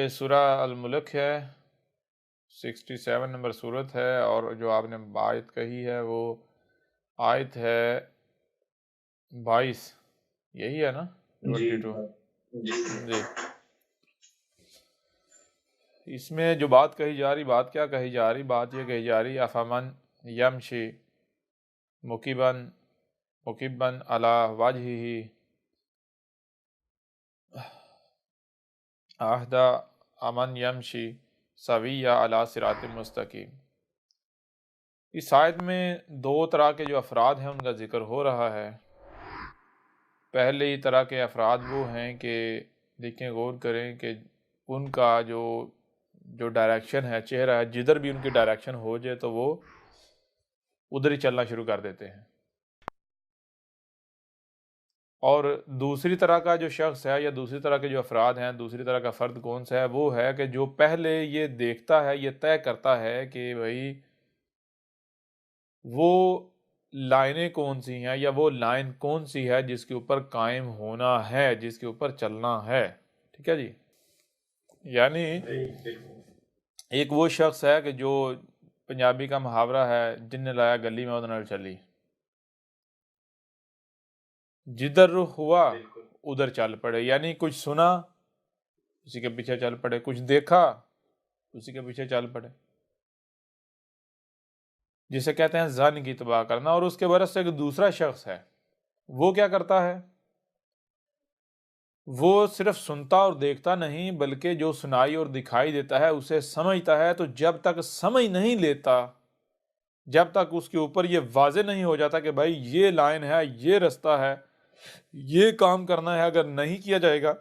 یہ سورہ الملک ہے، 67 نمبر صورت ہے، اور جو آپ نے آیت کہی ہے وہ آیت ہے 22، یہی ہے نا؟ جی 22 جی جی۔ اس میں جو بات کہی جا رہی، بات کیا کہی جا رہی؟ بات یہ کہی جا رہی افمن یمشی مکبن علی وجہہ اہدی امن یمشی سویا علی صراط مستقیم۔ اس آیت میں دو طرح کے جو افراد ہیں ان کا ذکر ہو رہا ہے۔ پہلی طرح کے افراد وہ ہیں کہ دیکھیں، غور کریں کہ ان کا جو ڈائریکشن ہے، چہرہ ہے، جدھر بھی ان کی ڈائریکشن ہو جائے تو وہ ادھر ہی چلنا شروع کر دیتے ہیں۔ اور دوسری طرح کا جو شخص ہے یا دوسری طرح کے جو افراد ہیں، دوسری طرح کا فرد کون سا ہے؟ وہ ہے کہ جو پہلے یہ دیکھتا ہے، یہ طے کرتا ہے کہ بھائی وہ لائنیں کون سی ہیں یا وہ لائن کون سی ہے جس کے اوپر قائم ہونا ہے، جس کے اوپر چلنا ہے۔ ٹھیک ہے جی؟ یعنی ایک وہ شخص ہے کہ جو پنجابی کا محاورہ ہے، جن نے لایا گلی میں ادھر چلی، جدھر رخ ہوا ادھر چل پڑے۔ یعنی کچھ سنا اسی کے پیچھے چل پڑے، کچھ دیکھا اسی کے پیچھے چل پڑے، جسے کہتے ہیں ظن کی اتباع کرنا۔ اور اس کے برعکس ایک دوسرا شخص ہے، وہ کیا کرتا ہے؟ وہ صرف سنتا اور دیکھتا نہیں، بلکہ جو سنائی اور دکھائی دیتا ہے اسے سمجھتا ہے۔ تو جب تک سمجھ نہیں لیتا، جب تک اس کے اوپر یہ واضح نہیں ہو جاتا کہ بھائی یہ لائن ہے، یہ رستہ ہے، یہ کام کرنا ہے، اگر نہیں کیا جائے گا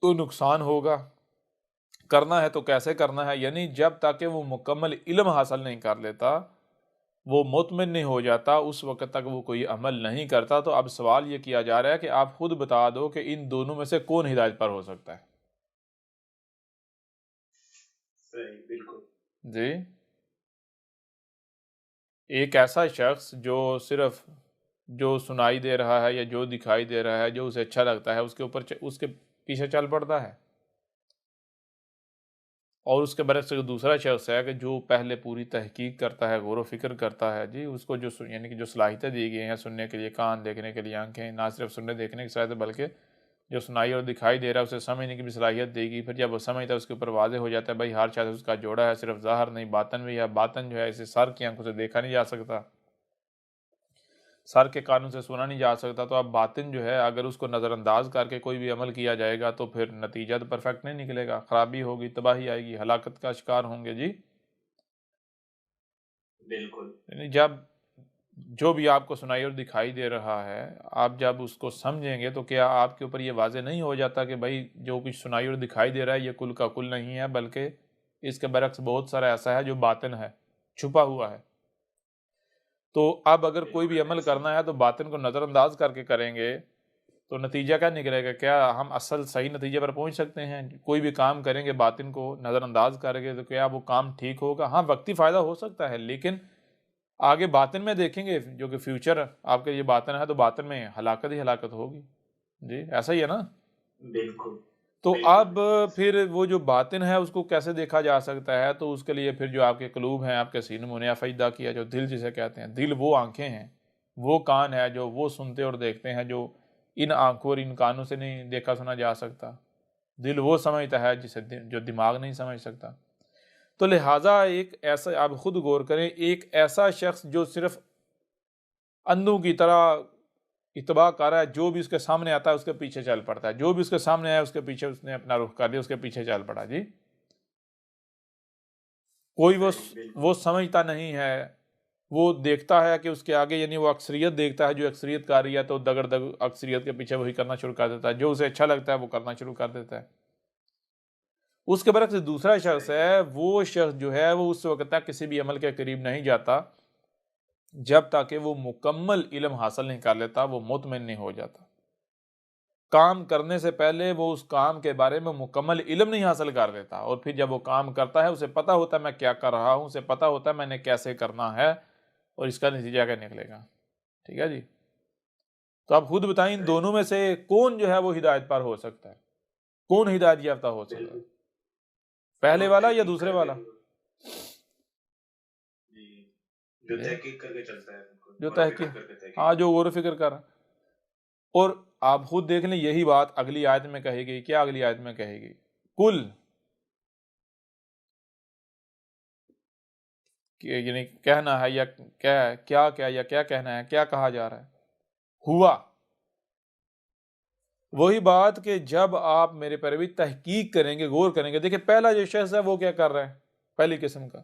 تو نقصان ہوگا، کرنا ہے تو کیسے کرنا ہے، یعنی جب تک کہ وہ مکمل علم حاصل نہیں کر لیتا، وہ مطمئن نہیں ہو جاتا، اس وقت تک وہ کوئی عمل نہیں کرتا۔ تو اب سوال یہ کیا جا رہا ہے کہ آپ خود بتا دو کہ ان دونوں میں سے کون ہدایت پر ہو سکتا ہے؟ صحیح، بالکل جی، ایک ایسا شخص جو صرف جو سنائی دے رہا ہے یا جو دکھائی دے رہا ہے، جو اسے اچھا لگتا ہے، اس کے اوپر اس کے پیچھے چل پڑتا ہے، اور اس کے برعکس ایک دوسرا شخص ہے کہ جو پہلے پوری تحقیق کرتا ہے، غور و فکر کرتا ہے، جی، اس کو جو یعنی کہ جو صلاحیتیں دی گئی ہیں سننے کے لیے، کان، دیکھنے کے لیے آنکھیں، نہ صرف سننے دیکھنے کی صلاحیت بلکہ جو سنائی اور دکھائی دے رہا ہے اسے سمجھنے کی بھی صلاحیت دے گی۔ پھر جب وہ سمجھتا ہے اس کے اوپر واضح ہو جاتا ہے بھائی ہر شاید اس کا جوڑا ہے، صرف ظاہر نہیں باطن بھی ہے، باطن جو ہے اسے سر کی آنکھوں سے دیکھا نہیں جا سکتا، سر کے کانوں سے سنا نہیں جا سکتا۔ تو اب باطن جو ہے اگر اس کو نظر انداز کر کے کوئی بھی عمل کیا جائے گا تو پھر نتیجہ تو پرفیکٹ نہیں نکلے گا، خرابی ہوگی، تباہی آئے گی، ہلاکت کا شکار ہوں گے۔ جی، بالکل یعنی جب جو بھی آپ کو سنائی اور دکھائی دے رہا ہے، آپ جب اس کو سمجھیں گے تو کیا آپ کے اوپر یہ واضح نہیں ہو جاتا کہ بھائی جو کچھ سنائی اور دکھائی دے رہا ہے یہ کل کا کل نہیں ہے، بلکہ اس کے برعکس بہت سارا ایسا ہے جو باطن ہے، چھپا ہوا ہے۔ تو اب اگر کوئی بھی عمل کرنا ہے تو باطن کو نظر انداز کر کے کریں گے تو نتیجہ کیا نکلے گا؟ کیا ہم اصل صحیح نتیجے پر پہنچ سکتے ہیں؟ کوئی بھی کام کریں گے باطن کو نظر انداز کریں گے تو کیا وہ کام ٹھیک ہوگا؟ ہاں، وقتی فائدہ ہو سکتا ہے، لیکن آگے باطن میں دیکھیں گے جو کہ فیوچر آپ کے یہ باطن ہے تو باطن میں ہلاکت ہی ہلاکت ہوگی۔ جی، ایسا ہی ہے نا؟ بالکل تو بالکل اب پھر وہ جو باطن ہے اس کو کیسے دیکھا جا سکتا ہے؟ تو اس کے لیے پھر جو آپ کے قلوب ہیں، آپ کے سینوں نے فیدا کیا، جو دل جسے کہتے ہیں، دل وہ آنکھیں ہیں، وہ کان ہے جو وہ سنتے اور دیکھتے ہیں، جو ان آنکھوں اور ان کانوں سے نہیں دیکھا سنا جا سکتا۔ دل وہ سمجھتا ہے جسے جو دماغ نہیں سمجھ سکتا۔ تو لہٰذا ایک ایسا، آپ خود غور کریں، ایک ایسا شخص جو صرف اندھوں کی طرح اتباع کر رہا ہے، جو بھی اس کے سامنے آتا ہے اس کے پیچھے چل پڑتا ہے، جو بھی اس کے سامنے آیا اس کے پیچھے اس نے اپنا رخ کر دیا، اس کے پیچھے چل پڑا۔ جی، کوئی صحیح، بالکل وہ سمجھتا نہیں ہے، وہ دیکھتا ہے کہ اس کے آگے، یعنی وہ اکثریت دیکھتا ہے، جو اکثریت کر رہی ہے تو دگڑ دگ اکثریت کے پیچھے وہی کرنا شروع کر دیتا ہے، جو اسے اچھا لگتا ہے وہ کرنا شروع کر دیتا ہے۔ اس کے برعکس دوسرا شخص صحیح، ہے، وہ شخص جو ہے وہ اس وقت تک کسی بھی عمل کے قریب نہیں جاتا جب تک کہ وہ مکمل علم حاصل نہیں کر لیتا، وہ مطمئن نہیں ہو جاتا۔ کام کرنے سے پہلے وہ اس کام کے بارے میں مکمل علم نہیں حاصل کر لیتا، اور پھر جب وہ کام کرتا ہے اسے پتہ ہوتا ہے میں کیا کر رہا ہوں، اسے پتہ ہوتا ہے میں نے کیسے کرنا ہے اور اس کا نتیجہ کیا نکلے گا۔ ٹھیک ہے جی؟ تو آپ خود بتائیں ان صحیح، دونوں میں سے کون جو ہے وہ ہدایت پر ہو سکتا ہے؟ کون ہدایت یافتہ ہو سکتا ہے؟ بالکل پہلے جو والا یا تحقیق دوسرے کر والا؟ کے جی جو جی تحقیق کر کے چلتا ہے، بالکل جو غور و تحقیق، فکر کر کے ہاں تحقیق جو کرتا غور و فکر کر رہا. اور آپ خود دیکھ لیں یہی بات اگلی آیت میں کہے گی. کیا اگلی آیت میں کہے گی؟ کل، یعنی کہنا ہے یا کیا یا کیا کہنا ہے، کیا کہا جا رہا ہے؟ ہوا. وہی بات کہ جب آپ میرے پیروی تحقیق کریں گے، غور کریں گے. دیکھیں پہلا جو شخص ہے وہ کیا کر رہا ہے؟ پہلی قسم کا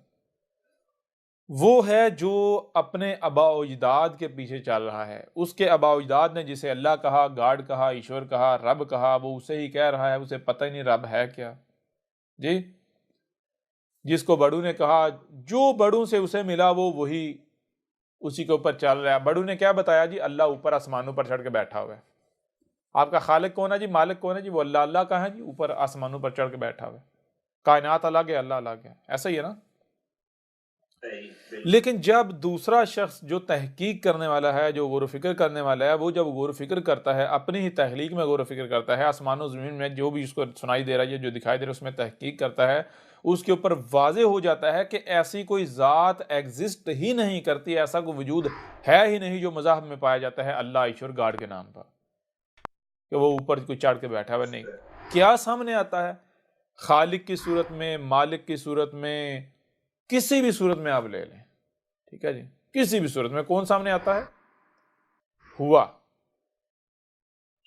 وہ ہے جو اپنے آباء و اجداد کے پیچھے چل رہا ہے. اس کے آباء و اجداد نے جسے اللہ کہا، گاڈ کہا، ایشور کہا، رب کہا، وہ اسے ہی کہہ رہا ہے. اسے پتہ ہی نہیں رب ہے کیا. جی جس کو بڑوں نے کہا، جو بڑوں سے اسے ملا وہ وہی اسی کے اوپر چل رہا ہے. بڑوں نے کیا بتایا جی؟ اللہ اوپر آسمانوں پر چڑھ کے بیٹھا ہوا ہے. آپ کا خالق کون ہے جی؟ مالک کون ہے جی؟ وہ اللہ. اللہ کہاں ہے جی؟ اوپر آسمانوں پر چڑھ کے بیٹھا ہوا ہے. کائنات الگ ہے، اللہ الگ ہے. ایسا ہی ہے نا. صحیح، بالکل لیکن جب دوسرا شخص جو تحقیق کرنے والا ہے، جو غور و فکر کرنے والا ہے، وہ جب غور و فکر کرتا ہے، اپنی ہی تخلیق میں غور و فکر کرتا ہے، آسمان و زمین میں جو بھی اس کو سنائی دے رہا ہے، جو دکھائی دے رہا ہے، اس میں تحقیق کرتا ہے، اس کے اوپر واضح ہو جاتا ہے کہ ایسی کوئی ذات ایگزسٹ ہی نہیں کرتی، ایسا کوئی وجود ہے ہی نہیں جو مذاہب میں پایا جاتا ہے اللہ، ایشور، گاڈ کے نام پر، کہ وہ اوپر کوئی چڑھ کے بیٹھا ہوا. نہیں. کیا سامنے آتا ہے؟ خالق کی صورت میں، مالک کی صورت میں، کسی بھی صورت میں آپ لے لیں. ٹھیک ہے جی. کسی بھی صورت میں کون سامنے آتا ہے؟ ہوا.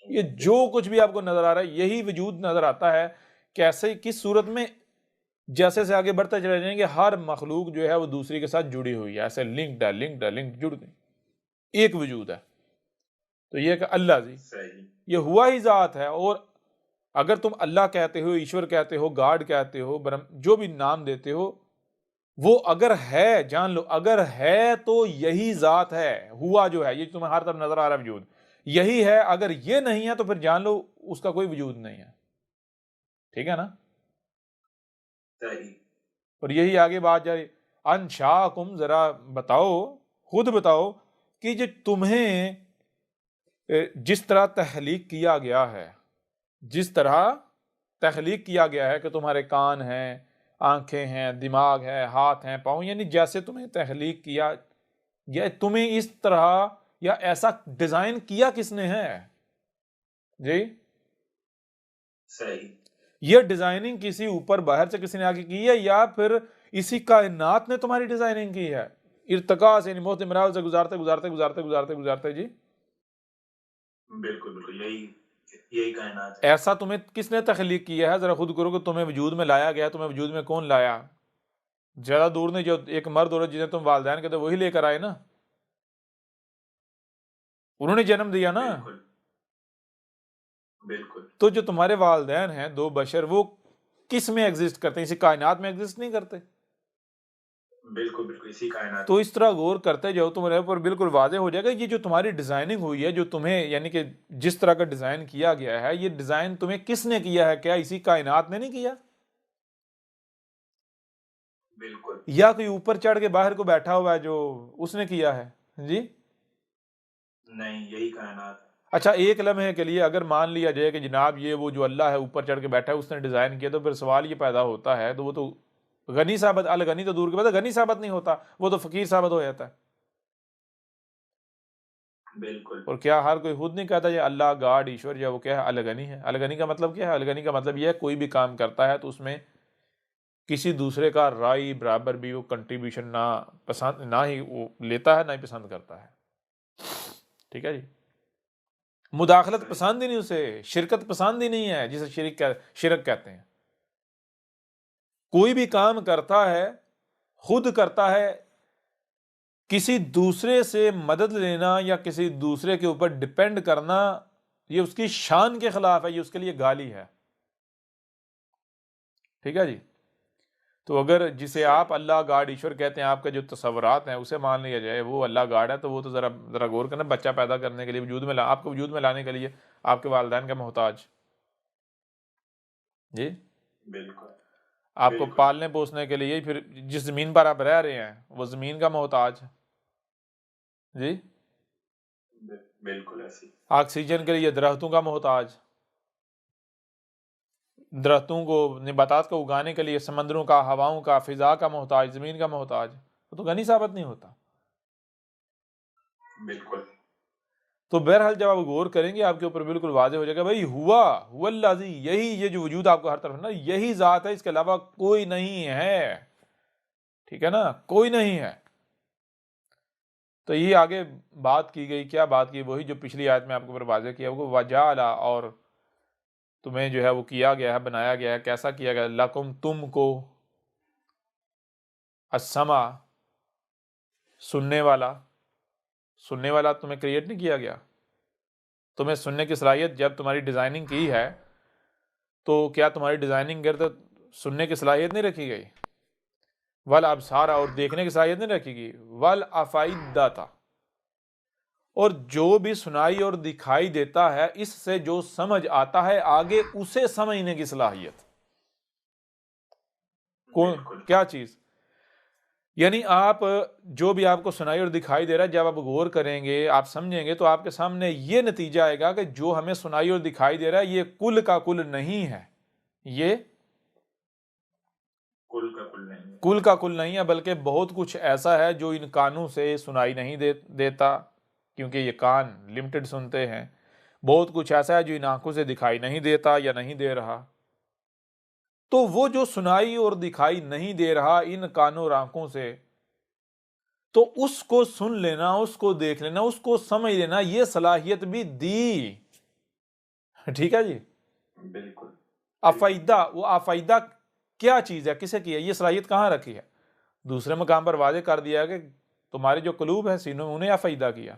یہ جو کچھ بھی آپ کو نظر آ رہا ہے یہی وجود نظر آتا ہے. کیسے، کس صورت میں؟ جیسے سے آگے بڑھتے چلے جائیں گے ہر مخلوق جو ہے وہ دوسری کے ساتھ جڑی ہوئی ہے. ایسے لنکڈ جڑ گئی، ایک وجود ہے. تو یہ کہ اللہ جی صحیح، یہ ہوا ہی ذات ہے. اور اگر تم اللہ کہتے ہو، ایشور کہتے ہو، گاڈ کہتے ہو، جو بھی نام دیتے ہو، وہ اگر ہے، جان لو اگر ہے تو یہی ذات ہے. ہوا جو ہے یہ تمہیں ہر طرف نظر آ رہا ہے وجود یہی ہے. اگر یہ نہیں ہے تو پھر جان لو اس کا کوئی وجود نہیں ہے. ٹھیک ہے نا. صحیح، اور یہی آگے بات جا رہی. انشاکم، ذرا بتاؤ، خود بتاؤ کہ جو تمہیں جس طرح تخلیق کیا گیا ہے، جس طرح تخلیق کیا گیا ہے کہ تمہارے کان ہیں، آنکھیں ہیں، دماغ ہے، ہاتھ ہیں، پاؤں، یعنی جیسے تمہیں تخلیق کیا، یا تمہیں اس طرح یا ایسا ڈیزائن کیا کس نے ہے؟ جی صحیح، یہ ڈیزائننگ کسی اوپر باہر سے کسی نے آگے کی ہے یا پھر اسی کائنات نے تمہاری ڈیزائننگ کی ہے؟ ارتقاء سے، یعنی موت مراحل سے گزارتے گزارتے گزارتے گزارتے گزارتے جی بالکل بالکل یہی کائنات ہے. ایسا تمہیں کس نے تخلیق کیا ہے؟ ذرا خود کرو کہ تمہیں وجود میں لایا گیا. تمہیں وجود میں کون لایا؟ زیادہ دور نہیں، جو ایک مرد عورت جنہیں تم والدین کہتے وہی لے کر آئے نا. انہوں نے جنم دیا نا. بالکل بالکل تو جو تمہارے والدین ہیں دو بشر، وہ کس میں ایگزسٹ کرتے ہیں؟ اسی کائنات میں ایگزسٹ نہیں کرتے. بالکل بالکل اسی کائنات تو میں. اس طرح غور کرتے جاؤ تمہارے اوپر بالکل واضح ہو جائے گا. یہ جو تمہاری ڈیزائننگ ہوئی ہے، جو تمہیں یعنی کہ جس طرح کا ڈیزائن کیا گیا ہے، یہ ڈیزائن تمہیں کس نے کیا ہے؟ کیا اسی کائنات نے نہیں کیا؟ بالکل یا کوئی اوپر چڑھ کے باہر کو بیٹھا ہوا ہے جو اس نے کیا ہے؟ جی نہیں، یہی کائنات ہے. اچھا، ایک لمحے کے لیے اگر مان لیا جائے کہ جناب یہ وہ جو اللہ ہے اوپر چڑھ کے بیٹھا ہے اس نے ڈیزائن کیا، تو پھر سوال یہ پیدا ہوتا ہے، تو وہ تو غنی ثابت، الغنی تو دور کے بعد غنی ثابت نہیں ہوتا، وہ تو فقیر ثابت ہو جاتا ہے. بالکل اور کیا ہر کوئی خود نہیں کہتا یہ اللہ، گاڈ، ایشور، یا وہ کیا ہے الغنی ہے؟ الغنی کا مطلب کیا ہے؟ الغنی کا مطلب یہ ہے کوئی بھی کام کرتا ہے تو اس میں کسی دوسرے کا رائے برابر بھی وہ کنٹریبیوشن نہ ہی وہ لیتا ہے، نہ ہی پسند کرتا ہے. ٹھیک ہے جی. مداخلت صحیح، پسند ہی نہیں، اسے شرکت پسند ہی نہیں ہے، جسے شرک کہتے ہیں. کوئی بھی کام کرتا ہے، خود کرتا ہے، کسی دوسرے سے مدد لینا یا کسی دوسرے کے اوپر ڈپینڈ کرنا یہ اس کی شان کے خلاف ہے، یہ اس کے لیے گالی ہے. ٹھیک ہے جی. تو اگر جسے آپ اللہ، گاڈ، ایشور کہتے ہیں، آپ کے جو تصورات ہیں اسے مان لیا جائے وہ اللہ گاڈ ہے، تو وہ تو ذرا غور کرنا. بچہ پیدا کرنے کے لیے وجود میں آپ کو وجود میں لانے کے لیے آپ کے والدین کا محتاج. جی بالکل آپ کو بالکل پالنے پوسنے کے لیے پھر جس زمین پر آپ رہ رہے ہیں وہ زمین کا محتاج. جی بالکل ایسی. آکسیجن کے لیے درختوں کا محتاج. درختوں کو نباتات کو اگانے کے لیے سمندروں کا، ہواؤں کا، فضا کا محتاج، زمین کا محتاج، وہ تو غنی ثابت نہیں ہوتا۔ بالکل تو بہرحال جب آپ غور کریں گے آپ کے اوپر بالکل واضح ہو جائے گا بھائی ہوا الذی، یہی یہ جو وجود آپ کو ہر طرف ہے نا، یہی ذات ہے، اس کے علاوہ کوئی نہیں ہے، ٹھیک ہے نا، کوئی نہیں ہے۔ تو یہ آگے بات کی گئی، کیا بات کی؟ وہی جو پچھلی آیت میں آپ کو اوپر واضح کیا، وہ وجعل، اور تمہیں جو ہے وہ کیا گیا ہے، بنایا گیا ہے، کیسا کیا گیا؟ لکم، تم کو، السمع، سننے والا، سننے والا تمہیں کریٹ نہیں کیا گیا؟ تمہیں سننے کی صلاحیت جب تمہاری ڈیزائننگ کی ہے تو کیا تمہاری ڈیزائننگ گرد سننے کی صلاحیت نہیں رکھی گئی؟ والابصار، اور دیکھنے کی صلاحیت نہیں رکھی گئی، والافئدۃ، اور جو بھی سنائی اور دکھائی دیتا ہے اس سے جو سمجھ آتا ہے آگے اسے سمجھنے کی صلاحیت۔ بالکل کیا چیز؟ یعنی آپ جو بھی آپ کو سنائی اور دکھائی دے رہا ہے، جب آپ غور کریں گے، آپ سمجھیں گے، تو آپ کے سامنے یہ نتیجہ آئے گا کہ جو ہمیں سنائی اور دکھائی دے رہا ہے یہ کل کا کل نہیں ہے، یہ کل کا کل نہیں ہے۔ کل کا کل نہیں ہے، بلکہ بہت کچھ ایسا ہے جو ان کانوں سے سنائی نہیں دیتا، کیونکہ یہ کان لمیٹڈ سنتے ہیں۔ بہت کچھ ایسا ہے جو ان آنکھوں سے دکھائی نہیں دیتا یا نہیں دے رہا۔ تو وہ جو سنائی اور دکھائی نہیں دے رہا ان کانوں اور آنکھوں سے، تو اس کو سن لینا، اس کو دیکھ لینا، اس کو سمجھ لینا، یہ صلاحیت بھی دی، ٹھیک ہے جی۔ بالکل افائدہ، وہ افائدہ کیا چیز ہے، کسے کی ہے، یہ صلاحیت کہاں رکھی ہے؟ دوسرے مقام پر واضح کر دیا کہ تمہارے جو قلوب ہیں سینوں میں، انہیں افائدہ کیا۔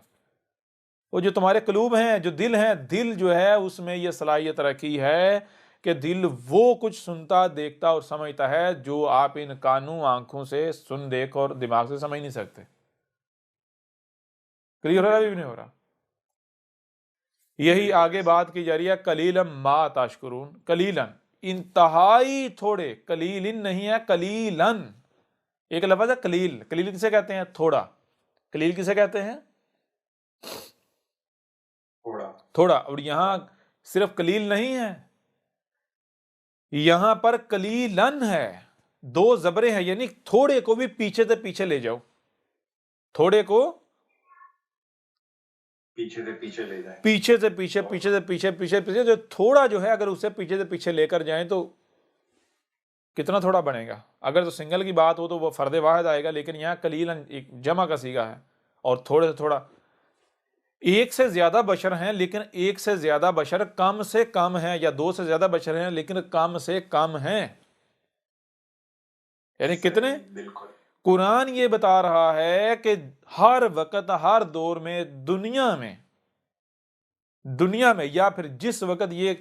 وہ جو تمہارے قلوب ہیں، جو دل ہیں، دل جو ہے اس میں یہ صلاحیت رکھی ہے کہ دل وہ کچھ سنتا، دیکھتا اور سمجھتا ہے جو آپ ان کانوں، آنکھوں سے سن، دیکھ اور دماغ سے سمجھ نہیں سکتے۔ کلیئر ہو رہا بھی نہیں ہو رہا؟ یہی آگے بات کی جا رہی ہے، قلیلا ما تشکرون، قلیلا، انتہائی تھوڑے، قلیل نہیں ہے، قلیلا ایک لفظ ہے، قلیل، قلیل کسے کہتے ہیں؟ تھوڑا۔ قلیل کسے کہتے ہیں؟ تھوڑا۔ تھوڑا۔ اور یہاں صرف قلیل نہیں ہے، یہاں پر قلیلن ہے، دو زبریں ہیں، یعنی تھوڑے کو بھی پیچھے سے پیچھے لے جاؤ، تھوڑے کو پیچھے سے پیچھے لے جائیں۔ پیچھے سے پیچھے، پیچھے سے پیچھے، پیچھے پیچھے، جو تھوڑا جو ہے اگر اسے پیچھے سے پیچھے لے کر جائیں تو کتنا تھوڑا بنے گا؟ اگر تو سنگل کی بات ہو تو وہ فرد واحد آئے گا، لیکن یہاں قلیلن ایک جمع کا صیغہ ہے، اور تھوڑے سے تھوڑا، ایک سے زیادہ بشر ہیں لیکن ایک سے زیادہ بشر کم سے کم ہیں، یا دو سے زیادہ بشر ہیں لیکن کم سے کم ہیں، یعنی کتنے؟ بالکل قرآن یہ بتا رہا ہے کہ ہر وقت، ہر دور میں، دنیا میں یا پھر جس وقت یہ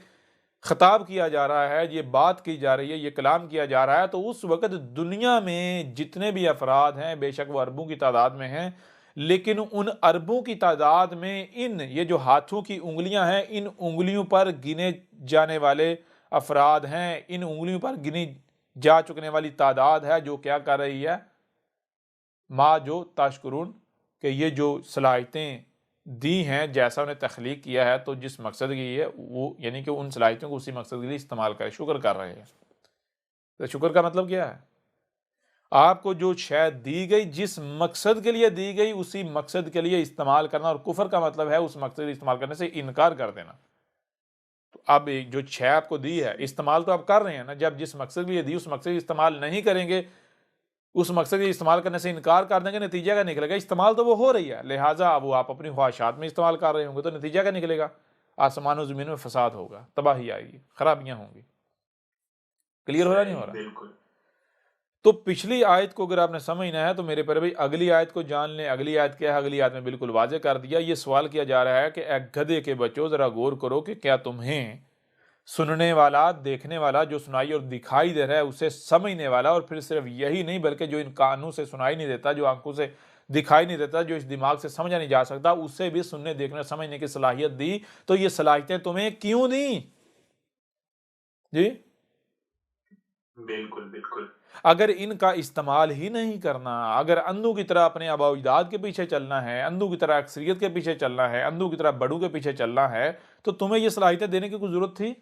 خطاب کیا جا رہا ہے، یہ بات کی جا رہی ہے، یہ کلام کیا جا رہا ہے، تو اس وقت دنیا میں جتنے بھی افراد ہیں، بے شک وہ اربوں کی تعداد میں ہیں، لیکن ان اربوں کی تعداد میں یہ جو ہاتھوں کی انگلیاں ہیں، ان انگلیوں پر گنے جانے والے افراد ہیں، ان انگلیوں پر گنی جا چکنے والی تعداد ہے جو کیا کر رہی ہے؟ ما جو تشکرون، کہ یہ جو صلاحیتیں دی ہیں، جیسا انہیں تخلیق کیا ہے، تو جس مقصد کی ہے وہ، یعنی کہ ان صلاحیتوں کو اسی مقصد کے لیے استعمال کرے، شکر کر رہے ہیں۔ تو شکر کا مطلب کیا ہے؟ آپ کو جو شاید دی گئی، جس مقصد کے لیے دی گئی، اسی مقصد کے لیے استعمال کرنا، اور کفر کا مطلب ہے اس مقصد کے لیے استعمال کرنے سے انکار کر دینا۔ تو اب جو شے آپ کو دی ہے، استعمال تو آپ کر رہے ہیں نا، جب جس مقصد کے لیے دی اس مقصد کے لیے استعمال نہیں کریں گے، اس مقصد کے استعمال کرنے سے انکار کر دیں گے، نتیجہ کیا نکلے گا؟ استعمال تو وہ ہو رہی ہے، لہٰذا اب وہ آپ اپنی خواہشات میں استعمال کر رہے ہوں گے، تو نتیجہ کیا نکلے گا؟ آسمان و زمین میں فساد ہوگا، تباہی آئے گی، خرابیاں ہوں گی۔ کلیئر ہو رہا نہیں ہو رہا؟ بالکل تو پچھلی آیت کو اگر آپ نے سمجھنا ہے تو میرے پیارے بھائی اگلی آیت کو جان لیں۔ اگلی آیت کیا ہے؟ اگلی آیت میں بالکل واضح کر دیا، یہ سوال کیا جا رہا ہے کہ اے گدھے کے بچوں، ذرا غور کرو کہ کیا تمہیں سننے والا، دیکھنے والا، جو سنائی اور دکھائی دے رہا ہے اسے سمجھنے والا، اور پھر صرف یہی نہیں بلکہ جو ان کانوں سے سنائی نہیں دیتا، جو آنکھوں سے دکھائی نہیں دیتا، جو اس دماغ سے سمجھا نہیں جا سکتا، اسے بھی سننے، دیکھنے، سمجھنے کی صلاحیت دی، تو یہ صلاحیتیں تمہیں کیوں دیں؟ جی، بالکل بالکل اگر ان کا استعمال ہی نہیں کرنا، اگر اندھوں کی طرح اپنے آباء و اجداد کے پیچھے چلنا ہے، اندھوں کی طرح اکثریت کے پیچھے چلنا ہے، اندھوں کی طرح بڑوں کے پیچھے چلنا ہے، تو تمہیں یہ صلاحیتیں دینے کی کوئی ضرورت تھی؟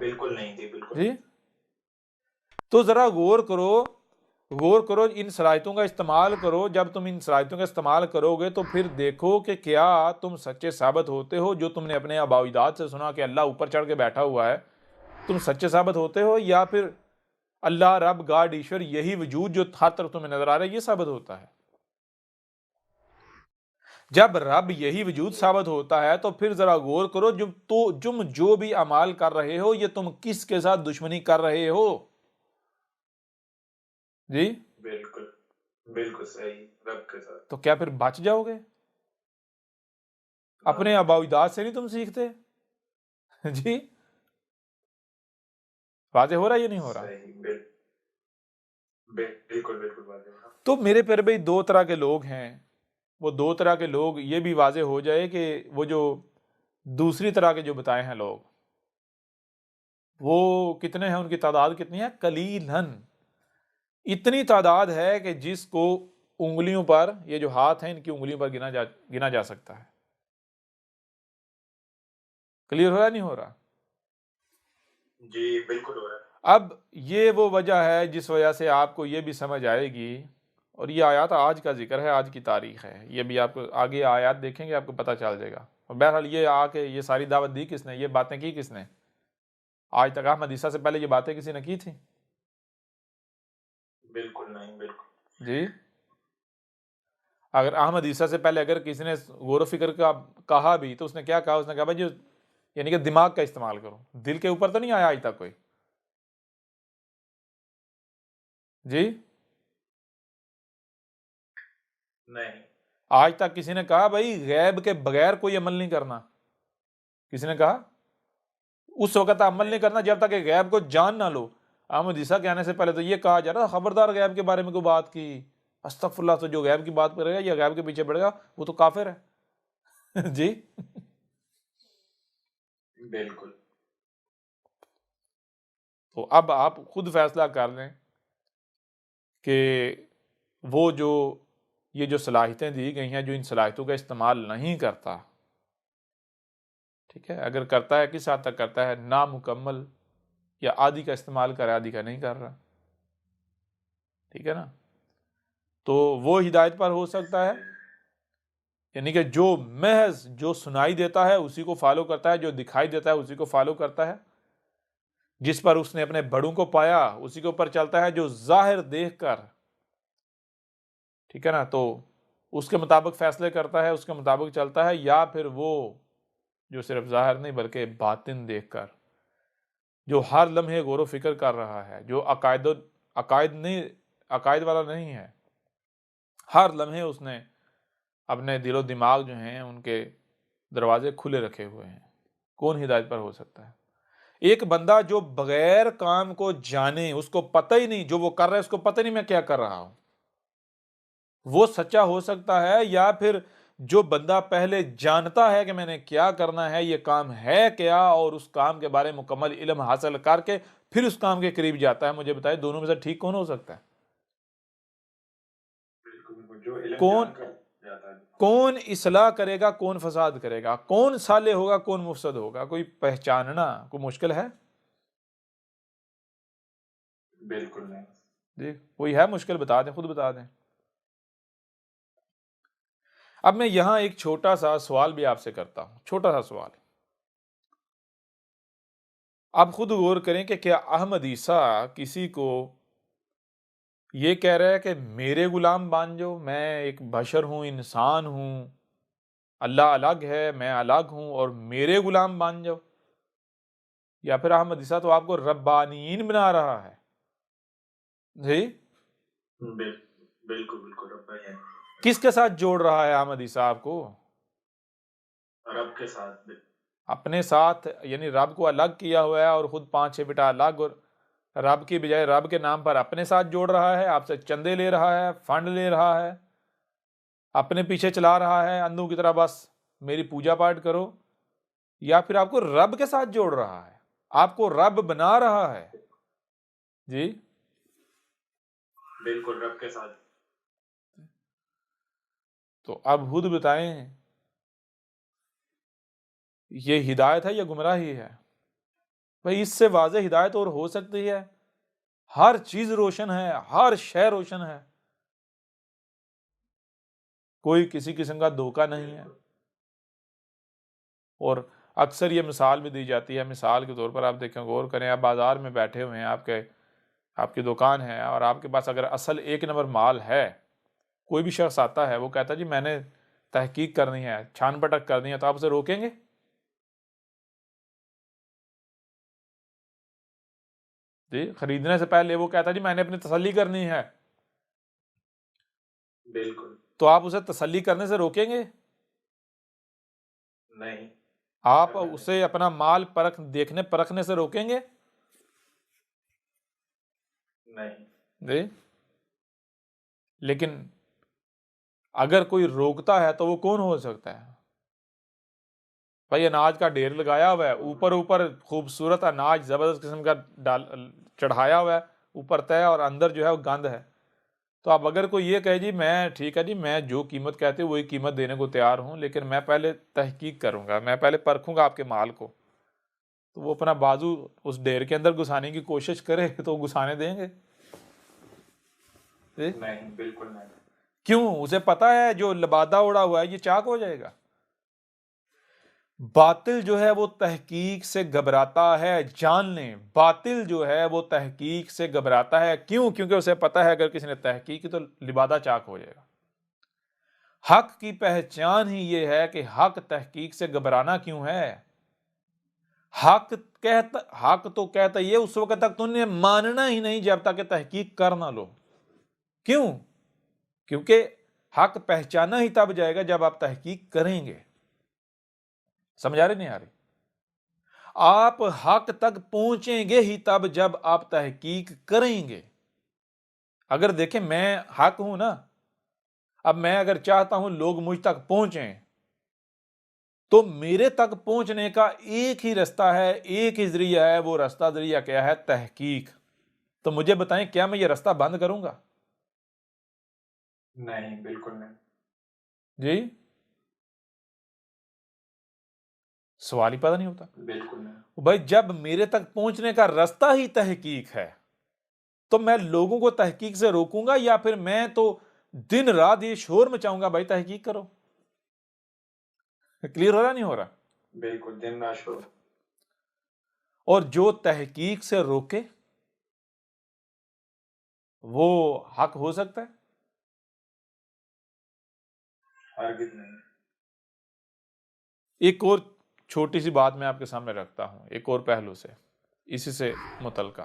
بالکل نہیں تھی، بالکل جی تو ذرا غور کرو، ان صلاحیتوں کا استعمال کرو. جب تم ان صلاحیتوں کا استعمال کرو گے تو پھر دیکھو کہ کیا تم سچے ثابت ہوتے ہو. جو تم نے اپنے آباء و اجداد سے سنا کہ اللہ اوپر چڑھ کے بیٹھا ہوا ہے، تم سچے ثابت ہوتے ہو، یا پھر اللہ رب گاڈ ایشور یہی وجود جو ہر طرف تمہیں نظر آ رہا ہے یہ ثابت ہوتا ہے. جب رب یہی وجود ثابت ہوتا ہے تو پھر ذرا غور کرو تم جو بھی اعمال کر رہے ہو یہ تم کس کے ساتھ دشمنی کر رہے ہو. جی بالکل بالکل صحیح، رب کے ساتھ. تو کیا پھر بچ جاؤ گے؟ اپنے آباء و اجداد سے نہیں تم سیکھتے؟ جی واضح ہو رہا ہے یا نہیں ہو رہا؟ صحیح، بالکل بالکل واضح ہے. تو میرے پیارے بھائی دو طرح کے لوگ ہیں. وہ دو طرح کے لوگ یہ بھی واضح ہو جائے کہ وہ جو دوسری طرح کے جو بتائے ہیں لوگ وہ کتنے ہیں، ان کی تعداد کتنی ہے؟ قلیلاً. اتنی تعداد ہے کہ جس کو انگلیوں پر، یہ جو ہاتھ ہیں ان کی انگلیوں پر گنا جا سکتا ہے. کلیئر ہو رہا نہیں ہو رہا؟ جی بالکل ہو رہا ہے. اب یہ وہ وجہ ہے جس وجہ سے آپ کو یہ بھی سمجھ آئے گی، اور یہ آیات آج کا ذکر ہے، آج کی تاریخ ہے، یہ بھی آپ کو آگے آیات دیکھیں گے آپ کو پتہ چل جائے گا. اور بہرحال یہ آ کے یہ ساری دعوت دی کس نے، یہ باتیں کی کس نے؟ آج تک احمد عیسیٰ سے پہلے یہ باتیں کسی نے کی تھی؟ بالکل نہیں، بالکل. جی اگر احمد عیسیٰ سے پہلے اگر کسی نے غور و فکر کا کہا بھی تو اس نے کیا کہا؟ اس نے کہا بھائی جو یعنی کہ دماغ کا استعمال کرو. دل کے اوپر تو نہیں آیا آج تک کوئی. جی نہیں، آج تک کسی نے کہا بھائی غیب کے بغیر کوئی عمل نہیں کرنا؟ کسی نے کہا؟ اس وقت عمل نہیں کرنا جب تک کہ غیب کو جان نہ لو. احمد عیسیٰ کے آنے سے پہلے تو یہ کہا جا رہا خبردار غیب کے بارے میں کوئی بات کی، استغفر اللہ، تو جو غیب کی بات کرے گا یا غیب کے پیچھے پڑے گا وہ تو کافر ہے. جی بالکل. تو اب آپ خود فیصلہ کر لیں کہ وہ جو یہ جو صلاحیتیں دی گئی ہیں، جو ان صلاحیتوں کا استعمال نہیں کرتا، ٹھیک ہے، اگر کرتا ہے کس حد تک کرتا ہے؟ نامکمل یا آدھی کا استعمال کر رہا ہے، آدھی کا نہیں کر رہا. ٹھیک ہے نا؟ تو وہ ہدایت پر ہو سکتا ہے، یعنی کہ جو محض جو سنائی دیتا ہے اسی کو فالو کرتا ہے، جو دکھائی دیتا ہے اسی کو فالو کرتا ہے، جس پر اس نے اپنے بڑوں کو پایا اسی کے اوپر چلتا ہے، جو ظاہر دیکھ کر، ٹھیک ہے نا، تو اس کے مطابق فیصلے کرتا ہے، اس کے مطابق چلتا ہے، یا پھر وہ جو صرف ظاہر نہیں بلکہ باطن دیکھ کر، جو ہر لمحے غور و فکر کر رہا ہے، جو عقائد والا نہیں ہے، ہر لمحے اس نے اپنے دل و دماغ جو ہیں ان کے دروازے کھلے رکھے ہوئے ہیں. کون ہدایت پر ہو سکتا ہے؟ ایک بندہ جو بغیر کام کو جانے، اس کو پتہ ہی نہیں جو وہ کر رہا ہے، اس کو پتہ نہیں میں کیا کر رہا ہوں، وہ سچا ہو سکتا ہے؟ یا پھر جو بندہ پہلے جانتا ہے کہ میں نے کیا کرنا ہے، یہ کام ہے کیا، اور اس کام کے بارے میں مکمل علم حاصل کر کے پھر اس کام کے قریب جاتا ہے، مجھے بتائے دونوں میں سے ٹھیک کون ہو سکتا ہے؟ بالکل، جو علم کون جان کر جاتا ہے. کون اصلاح کرے گا، کون فساد کرے گا، کون صالح ہوگا، کون مفسد ہوگا، کوئی پہچاننا کوئی مشکل ہے؟ بالکل نہیں. جی کوئی ہے مشکل؟ بتا دیں، خود بتا دیں. اب میں یہاں ایک چھوٹا سا سوال بھی آپ سے کرتا ہوں، چھوٹا سا سوال. آپ خود غور کریں کہ کیا احمد عیسیٰ کسی کو یہ کہہ رہا ہے کہ میرے غلام بن جاؤ، میں ایک بشر ہوں، انسان ہوں، اللہ الگ ہے، میں الگ ہوں، اور میرے غلام بن جاؤ؟ یا پھر احمد عیسیٰ تو آپ کو ربانیین بنا رہا ہے؟ جی بالکل بالکل رب ہے. کس کے ساتھ جوڑ رہا ہے احمد عیسیٰ آپ کو؟ رب کے ساتھ. اپنے ساتھ، یعنی رب کو الگ کیا ہوا ہے اور خود 5-6 بیٹا الگ، اور رب کی بجائے رب کے نام پر اپنے ساتھ جوڑ رہا ہے، آپ سے چندے لے رہا ہے، فنڈ لے رہا ہے، اپنے پیچھے چلا رہا ہے اندھوں کی طرح، بس میری پوجا پاٹ کرو. یا پھر آپ کو رب کے ساتھ جوڑ رہا ہے، آپ کو رب بنا رہا ہے؟ جی بالکل رب کے ساتھ. تو اب خود بتائیں یہ ہدایت ہے یا گمراہی ہے؟ بھائی اس سے واضح ہدایت اور ہو سکتی ہے؟ ہر چیز روشن ہے، ہر شے روشن ہے، کوئی کسی قسم کا دھوکہ نہیں ہے۔ بالکل اور اکثر یہ مثال بھی دی جاتی ہے، مثال کے طور پر آپ دیکھیں، غور کریں، آپ بازار میں بیٹھے ہوئے ہیں، آپ کی دکان ہے، اور آپ کے پاس اگر اصل ایک نمبر مال ہے، کوئی بھی شخص آتا ہے، وہ کہتا ہے جی میں نے تحقیق کرنی ہے، چھان پٹک کرنی ہے، تو آپ اسے روکیں گے؟ جی، خریدنے سے پہلے وہ کہتا ہے جی میں نے اپنی تسلی کرنی ہے، بالکل تو آپ اسے تسلی کرنے سے روکیں گے؟ نہیں آپ کرنا نہیں اسے اپنا مال دیکھنے پرکھنے سے روکیں گے؟ نہیں جی، لیکن اگر کوئی روکتا ہے تو وہ کون ہو سکتا ہے؟ بھائی اناج کا ڈھیر لگایا ہوا ہے، اوپر خوبصورت اناج زبردست قسم کا چڑھایا ہوا ہے اوپر طے، اور اندر جو ہے وہ گند ہے، تو اب اگر کوئی یہ کہے جی میں ٹھیک ہے جی میں جو قیمت کہتے وہی قیمت دینے کو تیار ہوں، لیکن میں پہلے تحقیق کروں گا، میں پہلے پرکھوں گا آپ کے مال کو، تو وہ اپنا بازو اس ڈھیر کے اندر گھسانے کی کوشش کرے تو گھسانے دیں گے؟ نہیں بالکل نہیں کیوں؟ اسے پتا ہے جو لبادہ اڑا ہوا ہے یہ چاک ہو جائے گا۔ باطل جو ہے وہ تحقیق سے گھبراتا ہے، جان لیں، باطل جو ہے وہ تحقیق سے گھبراتا ہے، کیوں؟ کیونکہ اسے پتا ہے اگر کسی نے تحقیق کی تو لبادہ چاک ہو جائے گا۔ حق کی پہچان ہی یہ ہے کہ حق تحقیق سے گھبرانا کیوں ہے؟ حق تو کہتا یہ اس وقت تک تو نے ماننا ہی نہیں جب تک کہ تحقیق کر نہ لو۔ کیوں؟ کیونکہ حق پہچانا ہی تب جائے گا جب آپ تحقیق کریں گے۔ سمجھا رہے نہیں آ رہی؟ آپ حق تک پہنچیں گے ہی تب جب آپ تحقیق کریں گے۔ اگر دیکھیں میں حق ہوں نا، اب میں اگر چاہتا ہوں لوگ مجھ تک پہنچیں، تو میرے تک پہنچنے کا ایک ہی رستہ ہے، ایک ہی ذریعہ ہے، وہ ذریعہ کیا ہے؟ تحقیق۔ تو مجھے بتائیں کیا میں یہ رستہ بند کروں گا؟ نہیں بالکل نہیں جی، سوال ہی پیدا نہیں ہوتا۔ بالکل نہیں بھائی جب میرے تک پہنچنے کا رستہ ہی تحقیق ہے تو میں لوگوں کو تحقیق سے روکوں گا، یا پھر میں تو دن رات یہ شور مچاؤں گا بھائی تحقیق کرو؟ کلیئر ہو رہا نہیں ہو رہا؟ بالکل دن ناشور اور جو تحقیق سے روکے وہ حق ہو سکتا ہے؟ ہرگز نہیں ایک اور چھوٹی سی بات میں آپ کے سامنے رکھتا ہوں، ایک اور پہلو سے، اسی سے متعلقہ۔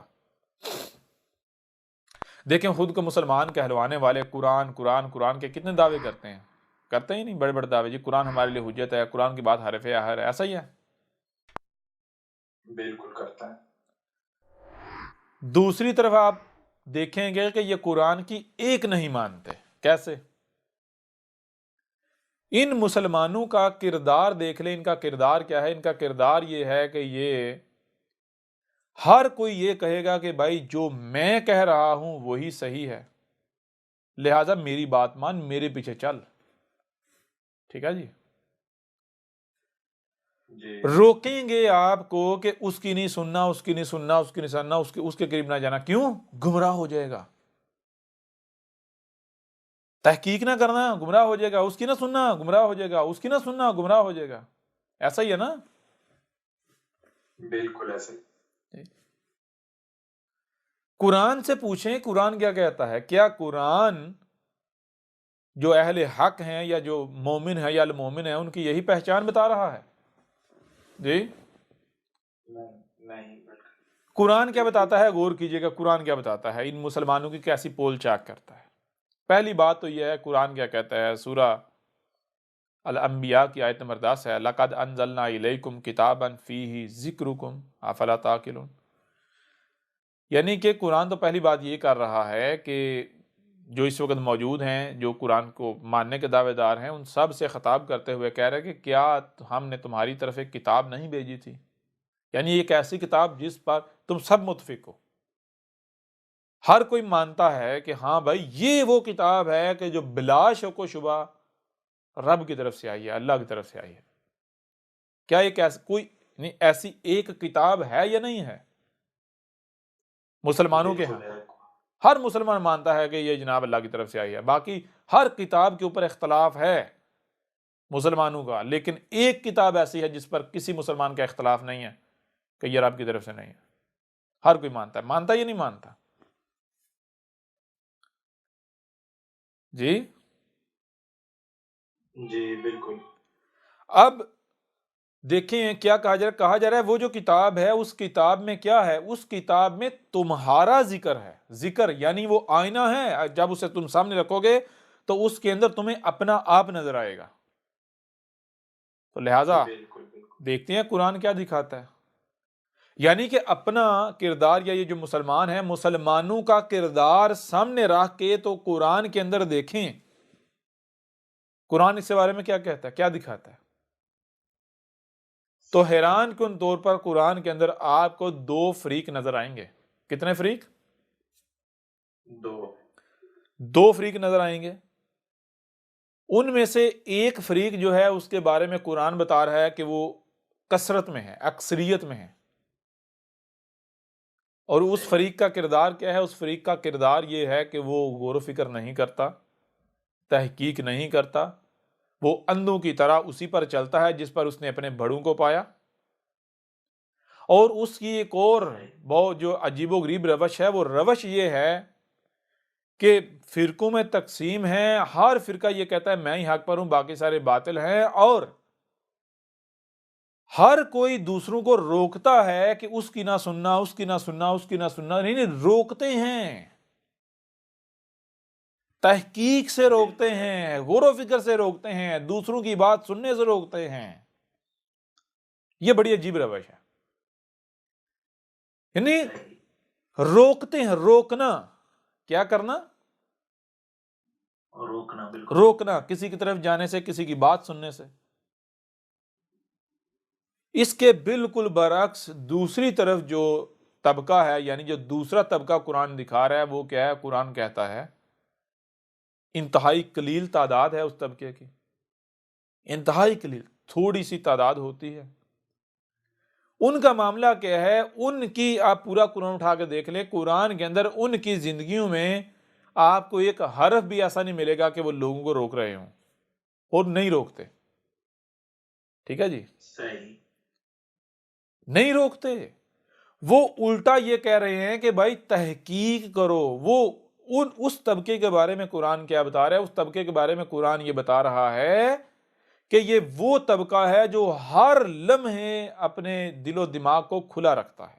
دیکھیں خود کو مسلمان کہلوانے والے قرآن کے کتنے دعوے کرتے ہیں؟ کرتے ہی نہیں بڑے بڑے دعوے، جی قرآن ہمارے لیے حجت ہے، قرآن کی بات حرف ہے، ایسا ہی ہے۔ بالکل کرتا ہے دوسری طرف آپ دیکھیں گے کہ یہ قرآن کی ایک نہیں مانتے۔ کیسے؟ ان مسلمانوں کا کردار دیکھ لیں، ان کا کردار کیا ہے؟ ان کا کردار یہ ہے کہ یہ ہر کوئی یہ کہے گا کہ بھائی جو میں کہہ رہا ہوں وہی صحیح ہے، لہذا میری بات مان، میرے پیچھے چل۔ ٹھیک ہے جی؟ جی روکیں گے آپ کو کہ اس کی نہیں سننا، اس کی نہیں سننا، اس کی نہیں سننا، اس کے قریب نہ جانا۔ کیوں؟ گمراہ ہو جائے گا۔ تحقیق نہ کرنا، گمراہ ہو جائے گا۔ اس کی نہ سننا، گمراہ ہو جائے گا۔ اس کی نہ سننا، گمراہ ہو جائے گا۔ ایسا ہی ہے نا؟ بالکل ایسے قرآن سے پوچھیں قرآن کیا کہتا ہے؟ کیا قرآن جو اہل حق ہیں یا جو مومن ہے یا المومن ہے ان کی یہی پہچان بتا رہا ہے؟ جی، نہیں قرآن کیا بتاتا ہے؟ غور کیجئے گا قرآن کیا بتاتا ہے، ان مسلمانوں کی کیسی پول چاک کرتا ہے۔ پہلی بات تو یہ ہے قرآن کیا کہتا ہے، سورہ الانبیاء کی آیت نمبر 10 ہے، لَقَدْ أَنزَلْنَا إِلَيْكُمْ كِتَابًا فِيهِ ذِكْرُكُمْ أَفَلَا تَعْقِلُونَ۔ یعنی کہ قرآن تو پہلی بات یہ کر رہا ہے کہ جو اس وقت موجود ہیں، جو قرآن کو ماننے کے دعوے دار ہیں، ان سب سے خطاب کرتے ہوئے کہہ رہے کہ کیا ہم نے تمہاری طرف ایک کتاب نہیں بھیجی تھی؟ یعنی ایک ایسی کتاب جس پر تم سب متفق ہو، ہر کوئی مانتا ہے کہ ہاں بھائی یہ وہ کتاب ہے کہ جو بلا شک و شبہ رب کی طرف سے آئی ہے، اللہ کی طرف سے آئی ہے۔ کیا ایک کوئی نہیں ایسی ایک کتاب ہے یا نہیں ہے مسلمانوں کے ہاں؟ بالکل ہے۔ ہر مسلمان مانتا ہے کہ یہ جناب اللہ کی طرف سے آئی ہے، باقی ہر کتاب کے اوپر اختلاف ہے مسلمانوں کا، لیکن ایک کتاب ایسی ہے جس پر کسی مسلمان کا اختلاف نہیں ہے کہ یہ رب کی طرف سے نہیں ہے، ہر کوئی مانتا ہے یا نہیں مانتا؟ جی جی بالکل۔ اب دیکھیں کیا کہا جا رہا ہے وہ جو کتاب ہے اس کتاب میں کیا ہے، اس کتاب میں تمہارا ذکر ہے، ذکر یعنی وہ آئینہ ہے، جب اسے تم سامنے رکھو گے تو اس کے اندر تمہیں اپنا آپ نظر آئے گا، تو لہٰذا بالکل بالکل دیکھتے ہیں قرآن کیا دکھاتا ہے، یعنی کہ اپنا کردار، یا یہ جو مسلمان ہیں مسلمانوں کا کردار سامنے رکھ کے تو قرآن کے اندر دیکھیں قرآن اس کے بارے میں کیا کہتا ہے، کیا دکھاتا ہے، تو حیران کن طور پر قرآن کے اندر آپ کو 2 فریق نظر آئیں گے۔ کتنے فریق؟ 2 فریق نظر آئیں گے۔ ان میں سے ایک فریق جو ہے اس کے بارے میں قرآن بتا رہا ہے کہ وہ کثرت میں ہے، اکثریت میں ہے، اور اس فریق کا کردار کیا ہے؟ اس فریق کا کردار یہ ہے کہ وہ غور و فکر نہیں کرتا، تحقیق نہیں کرتا، وہ اندھوں کی طرح اسی پر چلتا ہے جس پر اس نے اپنے بڑوں کو پایا، اور اس کی ایک اور بہت جو عجیب و غریب روش ہے، وہ روش یہ ہے کہ فرقوں میں تقسیم ہے، ہر فرقہ یہ کہتا ہے میں ہی حق پر ہوں باقی سارے باطل ہیں، اور ہر کوئی دوسروں کو روکتا ہے کہ اس کی نہ سننا، اس کی نہ سننا، اس کی نہ سننا، نہیں روکتے ہیں، تحقیق سے روکتے ہیں، غور و فکر سے روکتے ہیں، دوسروں کی بات سننے سے روکتے ہیں۔ یہ بڑی عجیب روش ہے، یعنی روکتے ہیں، روکنا کیا کرنا؟ روکنا، بالکل روکنا کسی کی طرف جانے سے، کسی کی بات سننے سے۔ اس کے بالکل برعکس دوسری طرف جو طبقہ ہے، یعنی جو دوسرا طبقہ قرآن دکھا رہا ہے وہ کیا ہے؟ قرآن کہتا ہے انتہائی قلیل تعداد ہے اس طبقے کی، انتہائی قلیل، تھوڑی سی تعداد ہوتی ہے۔ ان کا معاملہ کیا ہے؟ ان کی آپ پورا قرآن اٹھا کے دیکھ لیں، قرآن کے اندر ان کی زندگیوں میں آپ کو ایک حرف بھی ایسا نہیں ملے گا کہ وہ لوگوں کو روک رہے ہوں، اور نہیں روکتے، ٹھیک ہے جی، صحیح، نہیں روکتے، وہ الٹا یہ کہہ رہے ہیں کہ بھائی تحقیق کرو۔ وہ اس طبقے کے بارے میں قرآن کیا بتا رہا ہے؟ اس طبقے کے بارے میں قرآن یہ بتا رہا ہے کہ یہ وہ طبقہ ہے جو ہر لمحے اپنے دل و دماغ کو کھلا رکھتا ہے،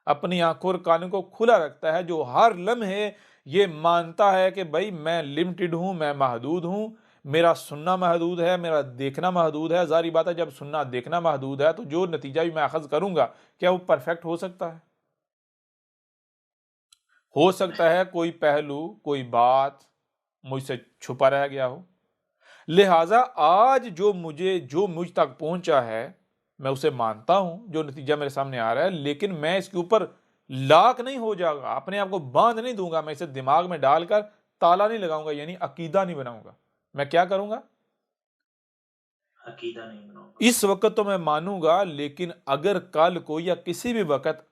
اپنی آنکھوں اور کانوں کو کھلا رکھتا ہے، جو ہر لمحے یہ مانتا ہے کہ بھائی میں لمیٹڈ ہوں، میں محدود ہوں، میرا سننا محدود ہے، میرا دیکھنا محدود ہے۔ ظاہری بات ہے جب سننا دیکھنا محدود ہے تو جو نتیجہ بھی میں اخذ کروں گا کیا وہ پرفیکٹ ہو سکتا ہے؟ ہو سکتا ہے کوئی پہلو، کوئی بات مجھ سے چھپا رہ گیا ہو، لہٰذا آج جو مجھ تک پہنچا ہے میں اسے مانتا ہوں، جو نتیجہ میرے سامنے آ رہا ہے، لیکن میں اس کے اوپر لاک نہیں ہو جاؤں گا، اپنے آپ کو باندھ نہیں دوں گا، میں اسے دماغ میں ڈال کر تالا نہیں لگاؤں گا، یعنی عقیدہ نہیں بناؤں گا۔ میں کیا کروں گا؟ عقیدہ نہیں بناؤں گا۔ اس وقت تو میں مانوں گا، لیکن اگر کل کو یا کسی بھی وقت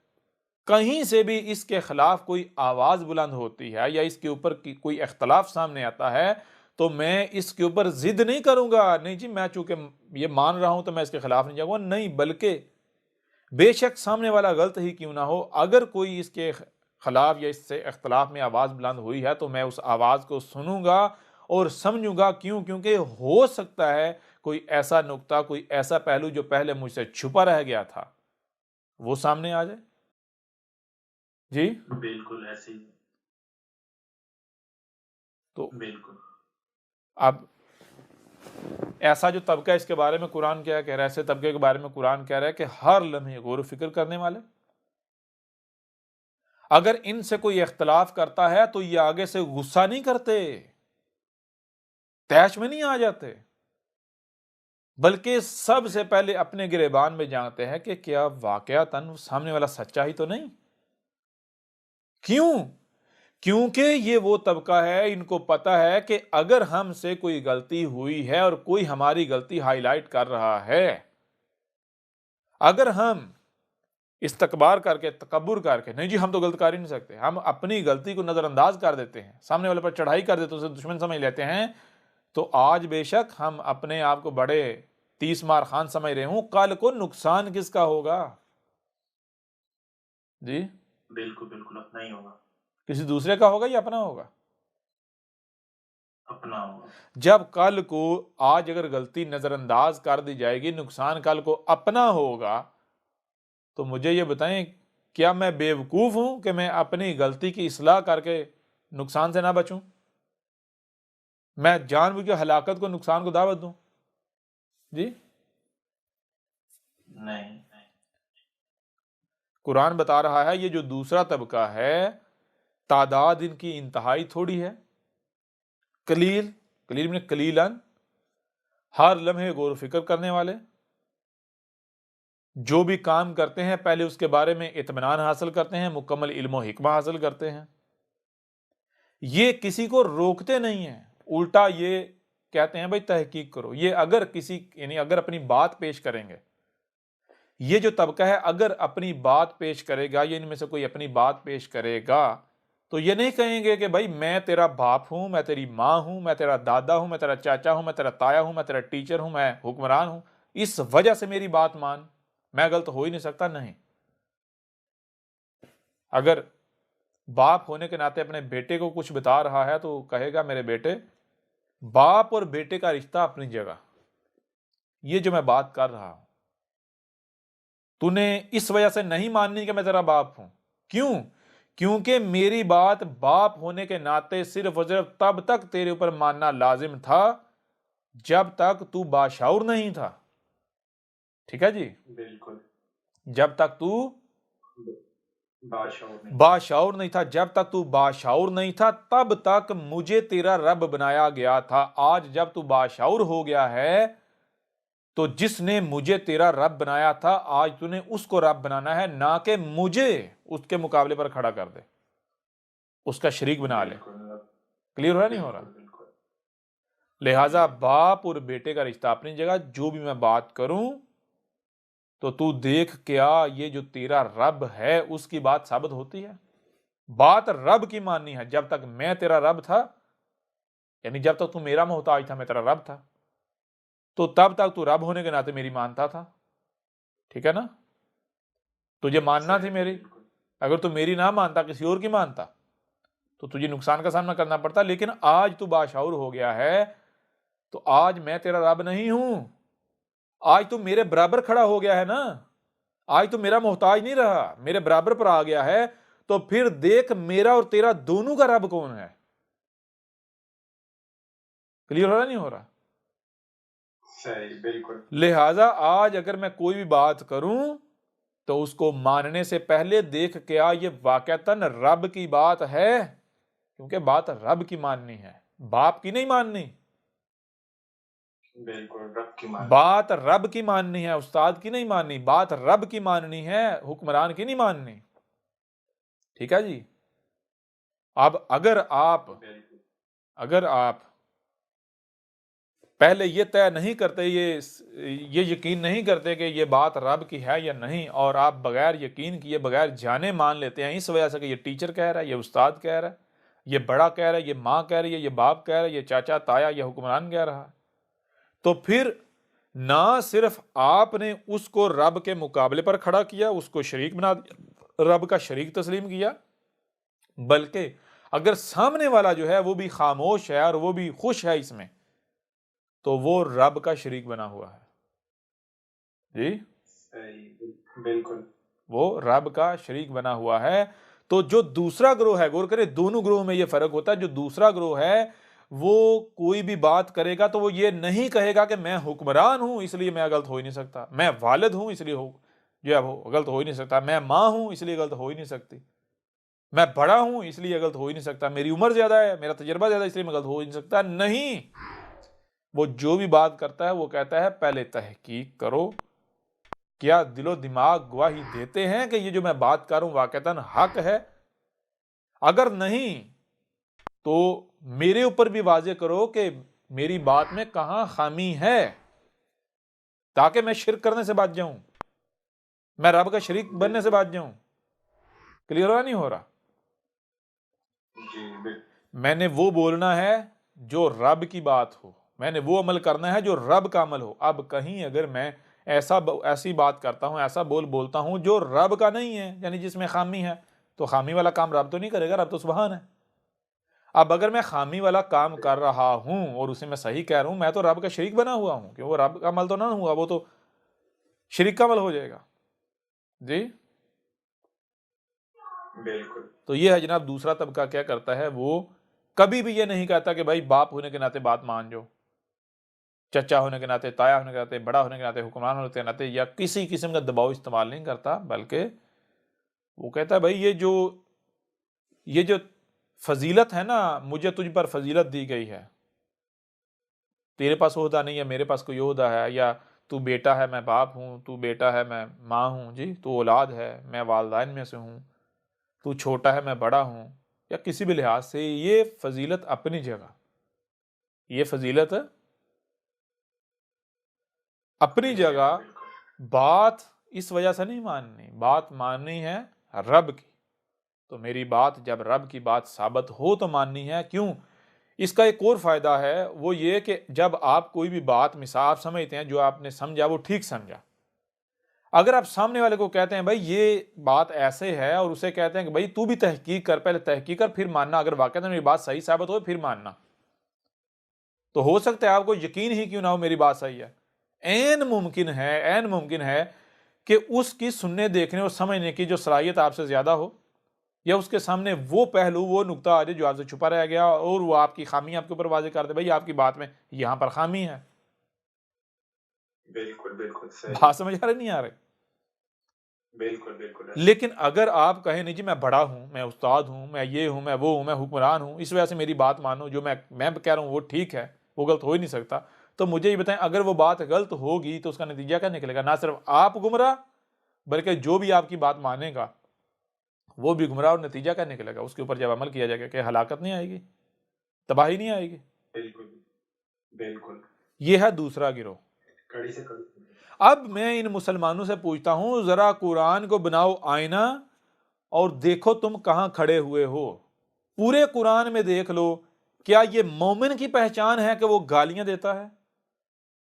کہیں سے بھی اس کے خلاف کوئی آواز بلند ہوتی ہے یا اس کے اوپر کوئی اختلاف سامنے آتا ہے تو میں اس کے اوپر ضد نہیں کروں گا، نہیں جی میں چونکہ یہ مان رہا ہوں تو میں اس کے خلاف نہیں جاؤں گا، نہیں، بلکہ بے شک سامنے والا غلط ہی کیوں نہ ہو، اگر کوئی اس کے خلاف یا اس سے اختلاف میں آواز بلند ہوئی ہے تو میں اس آواز کو سنوں گا اور سمجھوں گا، کیونکہ ہو سکتا ہے کوئی ایسا نقطہ، کوئی ایسا پہلو جو پہلے مجھ سے چھپا رہ گیا تھا وہ سامنے آ جائے۔ جی بالکل ایسے ہی، تو بالکل اب ایسا جو طبقہ اس کے بارے میں قرآن کیا کہہ رہا ہے، ایسے طبقے کے بارے میں قرآن کہہ رہا ہے کہ ہر لمحے غور و فکر کرنے والے، اگر ان سے کوئی اختلاف کرتا ہے تو یہ آگے سے غصہ نہیں کرتے، طیش میں نہیں آ جاتے، بلکہ سب سے پہلے اپنے گریبان میں جانتے ہیں کہ کیا واقعتاً سامنے والا سچا ہی تو نہیں۔ کیوں؟ کیونکہ یہ وہ طبقہ ہے، ان کو پتا ہے کہ اگر ہم سے کوئی غلطی ہوئی ہے اور کوئی ہماری غلطی ہائی لائٹ کر رہا ہے، اگر ہم استکبار کر کے، تکبر کر کے، نہیں جی ہم تو غلط کر ہی نہیں سکتے، ہم اپنی غلطی کو نظر انداز کر دیتے ہیں، سامنے والے پر چڑھائی کر دیتے ہیں، اسے دشمن سمجھ لیتے ہیں، تو آج بے شک ہم اپنے آپ کو بڑے 30 مار خان سمجھ رہے ہوں، کل کو نقصان کس کا ہوگا؟ جی بالکل بالکل اپنا ہی ہوگا، کسی دوسرے کا ہوگا یا اپنا ہوگا؟ اپنا ہوگا۔ جب کل کو آج اگر غلطی نظر انداز کر دی جائے گی، نقصان کل کو اپنا ہوگا، تو مجھے یہ بتائیں کیا میں بے وقوف ہوں کہ میں اپنی غلطی کی اصلاح کر کے نقصان سے نہ بچوں؟ میں جان بوجھ کے ہلاکت کو، نقصان کو دعوت دوں؟ جی نہیں، قرآن بتا رہا ہے یہ جو دوسرا طبقہ ہے، تعداد ان کی انتہائی تھوڑی ہے، قلیل میں قلیلاً، ہر لمحے غور و فکر کرنے والے، جو بھی کام کرتے ہیں پہلے اس کے بارے میں اطمینان حاصل کرتے ہیں، مکمل علم و حکمہ حاصل کرتے ہیں، یہ کسی کو روکتے نہیں ہیں، الٹا یہ کہتے ہیں بھائی تحقیق کرو۔ یہ اگر اگر اپنی بات پیش کریں گے، یہ جو طبقہ ہے اگر اپنی بات پیش کرے گا، یہ ان میں سے کوئی اپنی بات پیش کرے گا، تو یہ نہیں کہیں گے کہ بھائی میں تیرا باپ ہوں، میں تیری ماں ہوں، میں تیرا دادا ہوں، میں تیرا چاچا ہوں، میں تیرا تایا ہوں، میں تیرا ٹیچر ہوں، میں حکمران ہوں، اس وجہ سے میری بات مان، میں غلط ہو ہی نہیں سکتا۔ نہیں، اگر باپ ہونے کے ناطے اپنے بیٹے کو کچھ بتا رہا ہے تو کہے گا میرے بیٹے، باپ اور بیٹے کا رشتہ اپنی جگہ، یہ جو میں بات کر رہا ہوں تو نے اس وجہ سے نہیں ماننی کہ میں تیرا باپ ہوں۔ کیوں؟ کیونکہ میری بات باپ ہونے کے ناطے صرف اور صرف تب تک تیرے اوپر ماننا لازم تھا جب تک تو باشعور نہیں تھا، ٹھیک ہے جی؟ بالکل، جب تک تو باشعور نہیں تھا، جب تک تو باشعور نہیں تھا تب تک مجھے تیرا رب بنایا گیا تھا۔ آج جب تو باشعور ہو گیا ہے تو جس نے مجھے تیرا رب بنایا تھا، آج تو نے اس کو رب بنانا ہے، نہ کہ مجھے اس کے مقابلے پر کھڑا کر دے، اس کا شریک بنا لے۔ کلیئر ہو رہا نہیں ہو رہا؟ لہٰذا باپ اور بیٹے کا رشتہ اپنی جگہ، جو بھی میں بات کروں تو دیکھ کیا یہ جو تیرا رب ہے اس کی بات ثابت ہوتی ہے؟ بات رب کی ماننی ہے۔ جب تک میں تیرا رب تھا، یعنی جب تک تو میرا محتاج تھا، میں تیرا رب تھا، تو تب تک تو رب ہونے کے ناطے میری مانتا تھا، ٹھیک ہے نا؟ تجھے ماننا تھی میری، اگر تو میری نہ مانتا کسی اور کی مانتا تو تجھے نقصان کا سامنا کرنا پڑتا۔ لیکن آج تو باشعور ہو گیا ہے تو آج میں تیرا رب نہیں ہوں، آج تو میرے برابر کھڑا ہو گیا ہے نا، آج تو میرا محتاج نہیں رہا، میرے برابر پر آ گیا ہے، تو پھر دیکھ میرا اور تیرا دونوں کا رب کون ہے۔ کلیئر ہو رہا نہیں ہو رہا؟ صحیح، بالکل۔ لہٰذا آج اگر میں کوئی بھی بات کروں تو اس کو ماننے سے پہلے دیکھ کیا یہ واقعتاً رب کی بات ہے، کیونکہ بات رب کی ماننی ہے، باپ کی نہیں ماننی۔ بالکل رب کی ماننی، بات رب کی ماننی ہے، استاد کی نہیں ماننی، بات رب کی ماننی ہے، حکمران کی نہیں ماننی، ٹھیک ہے جی؟ اب اگر آپ پہلے یہ طے نہیں کرتے، یہ یقین نہیں کرتے کہ یہ بات رب کی ہے یا نہیں، اور آپ بغیر یقین کیے، بغیر جانے مان لیتے ہیں اس وجہ سے کہ یہ ٹیچر کہہ رہا ہے، یہ استاد کہہ رہا ہے، یہ بڑا کہہ رہا ہے، یہ ماں کہہ رہی ہے، یہ باپ کہہ رہا ہے، یہ چاچا تایا، یہ حکمران کہہ رہا ہے، تو پھر نہ صرف آپ نے اس کو رب کے مقابلے پر کھڑا کیا، اس کو شریک بنا دیا، رب کا شریک تسلیم کیا، بلکہ اگر سامنے والا جو ہے وہ بھی خاموش ہے اور وہ بھی خوش ہے اس میں، تو وہ رب کا شریک بنا ہوا ہے۔ جی صحیح، بالکل، وہ رب کا شریک بنا ہوا ہے۔ تو جو دوسرا گروہ ہے، غور کریں دونوں گروہ میں یہ فرق ہوتا ہے، جو دوسرا گروہ ہے وہ کوئی بھی بات کرے گا تو وہ یہ نہیں کہے گا کہ میں حکمران ہوں اس لیے میں غلط ہو ہی نہیں سکتا، میں والد ہوں اس لیے جو ہے وہ غلط ہو ہی نہیں سکتا، میں ماں ہوں اس لیے غلط ہو ہی نہیں سکتی، میں بڑا ہوں اس لیے غلط ہو ہی نہیں سکتا، میری عمر زیادہ ہے، میرا تجربہ زیادہ ہے اس لیے میں غلط ہو ہی نہیں سکتا۔ نہیں، وہ جو بھی بات کرتا ہے وہ کہتا ہے پہلے تحقیق کرو، کیا دل و دماغ گواہی دیتے ہیں کہ یہ جو میں بات کر رہا ہوں واقعتاً حق ہے؟ اگر نہیں تو میرے اوپر بھی واضح کرو کہ میری بات میں کہاں خامی ہے، تاکہ میں شرک کرنے سے بچ جاؤں۔ میں رب کا شریک بننے سے بچ جاؤں؟ کلیئر ہوا نہیں ہو رہا؟ جی میں نے وہ بولنا ہے جو رب کی بات ہو، میں نے وہ عمل کرنا ہے جو رب کا عمل ہو۔ اب کہیں اگر میں ایسی بات کرتا ہوں، ایسا بولتا ہوں جو رب کا نہیں ہے، یعنی جس میں خامی ہے، تو خامی والا کام رب تو نہیں کرے گا، رب تو سبحان ہے۔ اب اگر میں خامی والا کام کر رہا ہوں اور اسے میں صحیح کہہ رہا ہوں، میں تو رب کا شریک بنا ہوا ہوں، کہ وہ رب کا عمل تو نہ ہوا، وہ تو شریک کا عمل ہو جائے گا۔ جی بالکل تو یہ ہے جناب دوسرا طبقہ کیا کرتا ہے، وہ کبھی بھی یہ نہیں کہتا کہ بھائی باپ ہونے کے ناطے بات مان جو، چچا ہونے کے ناطے، تایا ہونے کے ناطے، بڑا ہونے کے ناطے، حکمران ہونے کے ناطے، یا کسی قسم کا دباؤ استعمال نہیں کرتا، بلکہ وہ کہتا ہے بھائی یہ جو فضیلت ہے نا، مجھے تجھ پر فضیلت دی گئی ہے، تیرے پاس عہدہ نہیں ہے، میرے پاس کوئی عہدہ ہے، یا تو بیٹا ہے میں باپ ہوں، تو بیٹا ہے میں ماں ہوں، جی تو اولاد ہے میں والدین میں سے ہوں، تو چھوٹا ہے میں بڑا ہوں، یا کسی بھی لحاظ سے یہ فضیلت اپنی جگہ، یہ فضیلت اپنی جگہ، بالکل بات اس وجہ سے نہیں ماننی، بات ماننی ہے رب کی، تو میری بات جب رب کی بات ثابت ہو تو ماننی ہے۔ کیوں؟ اس کا ایک اور فائدہ ہے، وہ یہ کہ جب آپ کوئی بھی بات مثال آپ سمجھتے ہیں، جو آپ نے سمجھا وہ ٹھیک سمجھا، اگر آپ سامنے والے کو کہتے ہیں بھائی یہ بات ایسے ہے، اور اسے کہتے ہیں کہ بھائی تو بھی تحقیق کر، پہلے تحقیق کر پھر ماننا، اگر واقعی میری بات صحیح ثابت ہو پھر ماننا، تو ہو سکتا ہے آپ کو یقین ہی کیوں نہ ہو میری بات صحیح ہے، عین ممکن ہے کہ اس کی سننے، دیکھنے اور سمجھنے کی جو صلاحیت آپ سے زیادہ ہو، یا اس کے سامنے وہ پہلو، وہ نقطہ آ جائے جو آپ سے چھپا رہ گیا، اور وہ آپ کی خامی آپ کے اوپر واضح کر دے، بھائی آپ کی بات میں یہاں پر خامی ہے۔ بالکل صحیح، بات سمجھ آ رہی نہیں آ رہی؟ بالکل ایسا لیکن اگر آپ کہیں نہیں جی میں بڑا ہوں، میں استاد ہوں، میں یہ ہوں، میں وہ ہوں، میں حکمران ہوں، اس وجہ سے میری بات مانو، جو میں کہہ رہا ہوں وہ ٹھیک ہے، وہ غلط ہو ہی نہیں سکتا، تو مجھے یہ بتائیں اگر وہ بات غلط ہوگی تو اس کا نتیجہ کیا نکلے گا؟ نہ صرف آپ گمراہ، بلکہ جو بھی آپ کی بات مانے گا وہ بھی گمراہ، اور نتیجہ کیا نکلے گا؟ اس کے اوپر جب عمل کیا جائے گا کہ ہلاکت نہیں آئے گی، تباہی نہیں آئے گی۔ بالکل یہ ہے دوسرا گروہ۔ کڑی سے کڑی اب میں ان مسلمانوں سے پوچھتا ہوں، ذرا قرآن کو بناؤ آئینہ اور دیکھو تم کہاں کھڑے ہوئے ہو، پورے قرآن میں دیکھ لو، کیا یہ مومن کی پہچان ہے کہ وہ گالیاں دیتا ہے؟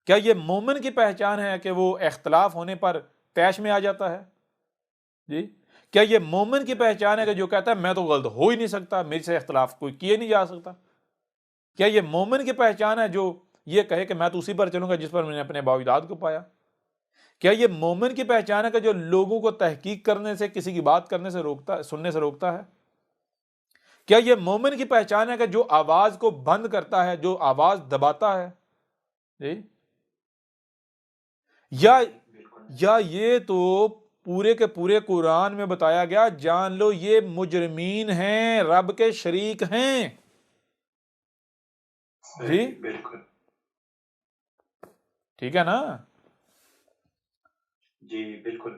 کیا یہ مومن کی پہچان ہے کہ وہ اختلاف ہونے پر طیش میں آ جاتا ہے؟ جی کیا یہ مومن کی پہچان ہے کہ جو کہتا ہے میں تو غلط ہو ہی نہیں سکتا، میرے سے اختلاف کوئی کیے نہیں جا سکتا؟ کیا یہ مومن کی پہچان ہے جو یہ کہے کہ میں تو اسی پر چلوں گا جس پر میں نے اپنے باوجداد کو پایا؟ کیا یہ مومن کی پہچان ہے کہ جو لوگوں کو تحقیق کرنے سے، کسی کی بات کرنے سے روکتا، سننے سے روکتا ہے؟ کیا یہ مومن کی پہچان ہے کہ جو آواز کو بند کرتا ہے، جو آواز دباتا ہے؟ جی یا یہ تو پورے کے پورے قرآن میں بتایا گیا، جان لو یہ مجرمین ہیں، رب کے شریک ہیں۔ جی بالکل ٹھیک ہے نا؟ جی بالکل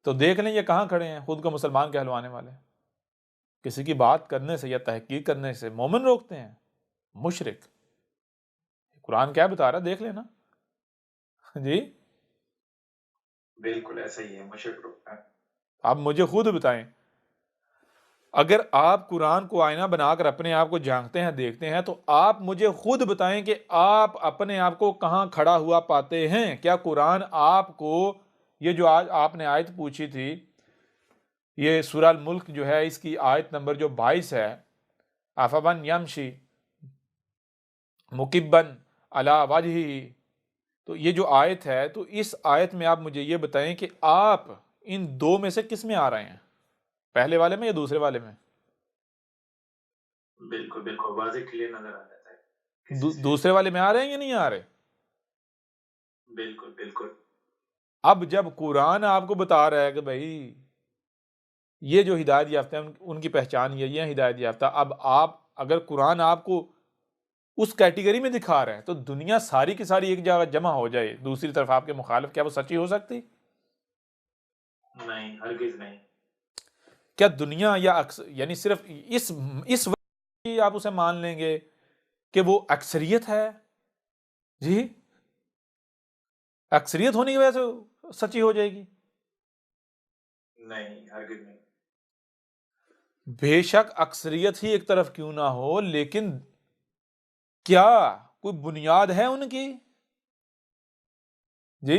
تو دیکھ لیں یہ کہاں کھڑے ہیں خود کو مسلمان کہلوانے والے، کسی کی بات کرنے سے یا تحقیق کرنے سے مومن روکتے ہیں، مشرک۔ قرآن کیا بتا رہا ہے دیکھ لینا۔ جی بالکل ایسا ہی ہے، مشرک روکتا ہے۔ آپ مجھے خود بتائیں، اگر آپ قرآن کو آئینہ بنا کر اپنے آپ کو جھانکتے ہیں، دیکھتے ہیں، تو آپ مجھے خود بتائیں کہ آپ اپنے آپ کو کہاں کھڑا ہوا پاتے ہیں؟ کیا قرآن آپ کو، یہ جو آج آپ نے آیت پوچھی تھی، یہ سورہ الملک جو ہے اس کی آیت نمبر جو 22 ہے، افمن یمشی مکبن علی وجہہ، تو یہ جو آیت ہے، تو اس آیت میں آپ مجھے یہ بتائیں کہ آپ ان دو میں سے کس میں آ رہے ہیں، پہلے والے میں یا دوسرے والے میں؟ بالکل واضح کلیئر نظر آ جاتا ہے، دوسرے والے میں آ رہے ہیں یا نہیں آ رہے؟ بالکل اب جب قرآن آپ کو بتا رہا ہے کہ بھائی یہ جو ہدایت یافتہ ہیں ان کی پہچان یہ ہے ہدایت یافتہ، اب آپ اگر قرآن آپ کو اس کیٹیگری میں دکھا رہے ہیں، تو دنیا ساری کی ساری ایک جگہ جمع ہو جائے دوسری طرف آپ کے مخالف، کیا وہ سچی ہو سکتی؟ نہیں، ہرگز نہیں۔ کیا دنیا یعنی صرف اس وجہ سے آپ اسے مان لیں گے کہ وہ اکثریت ہے؟ جی اکثریت ہونے کی وجہ سے سچی ہو جائے گی؟ نہیں ہرگز نہیں. بے شک اکثریت ہی ایک طرف کیوں نہ ہو، لیکن کیا کوئی بنیاد ہے ان کی؟ جی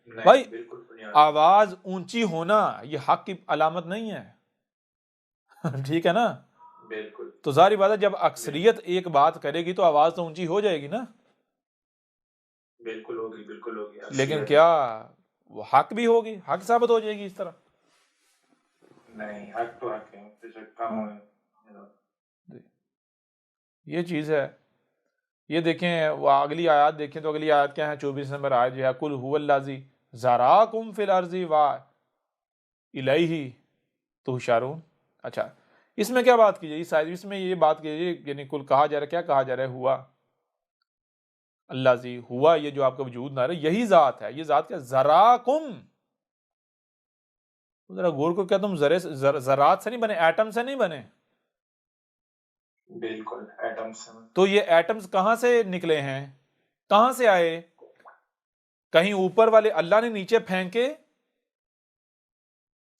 بھائی، نہیں بالکل بنیاد. آواز اونچی ہونا یہ حق کی علامت نہیں ہے ٹھیک ہے نا؟ بالکل تو ظاہری بات ہے جب اکثریت ایک بات کرے گی تو آواز تو اونچی ہو جائے گی نا. بالکل ہوگی، بالکل ہوگی. لیکن کیا وہ حق بھی ہوگی، حق ثابت ہو جائے گی اس طرح؟ نہیں، حق تو حق ہے، بے شک کم ہاں. ہے. یہ چیز ہے. یہ دیکھیں وہ اگلی آیات دیکھیں تو اگلی آیات کیا ہے؟ 24 نمبر آیت جو ہے قل هو الذی ذراکم فی الارض و الیہ تحشرون. اچھا، اس میں کیا بات کی جائے؟ اس میں یہ بات کی جائے، یعنی کل کہا جا رہا ہے، کیا کہا جا رہا ہے؟ ہوا اللہ زی، ہوا یہ جو آپ کا وجود نہ رہے یہی ذات ہے. یہ ذات کیا؟ ذراکم. ذرا غور کو، کیا تم ذرات سے نہیں بنے، ایٹم سے نہیں بنے؟ بالکل ایٹمس. تو یہ ایٹمز کہاں سے نکلے ہیں؟ کہاں سے آئے؟ کہیں اوپر والے اللہ نے نیچے پھینکے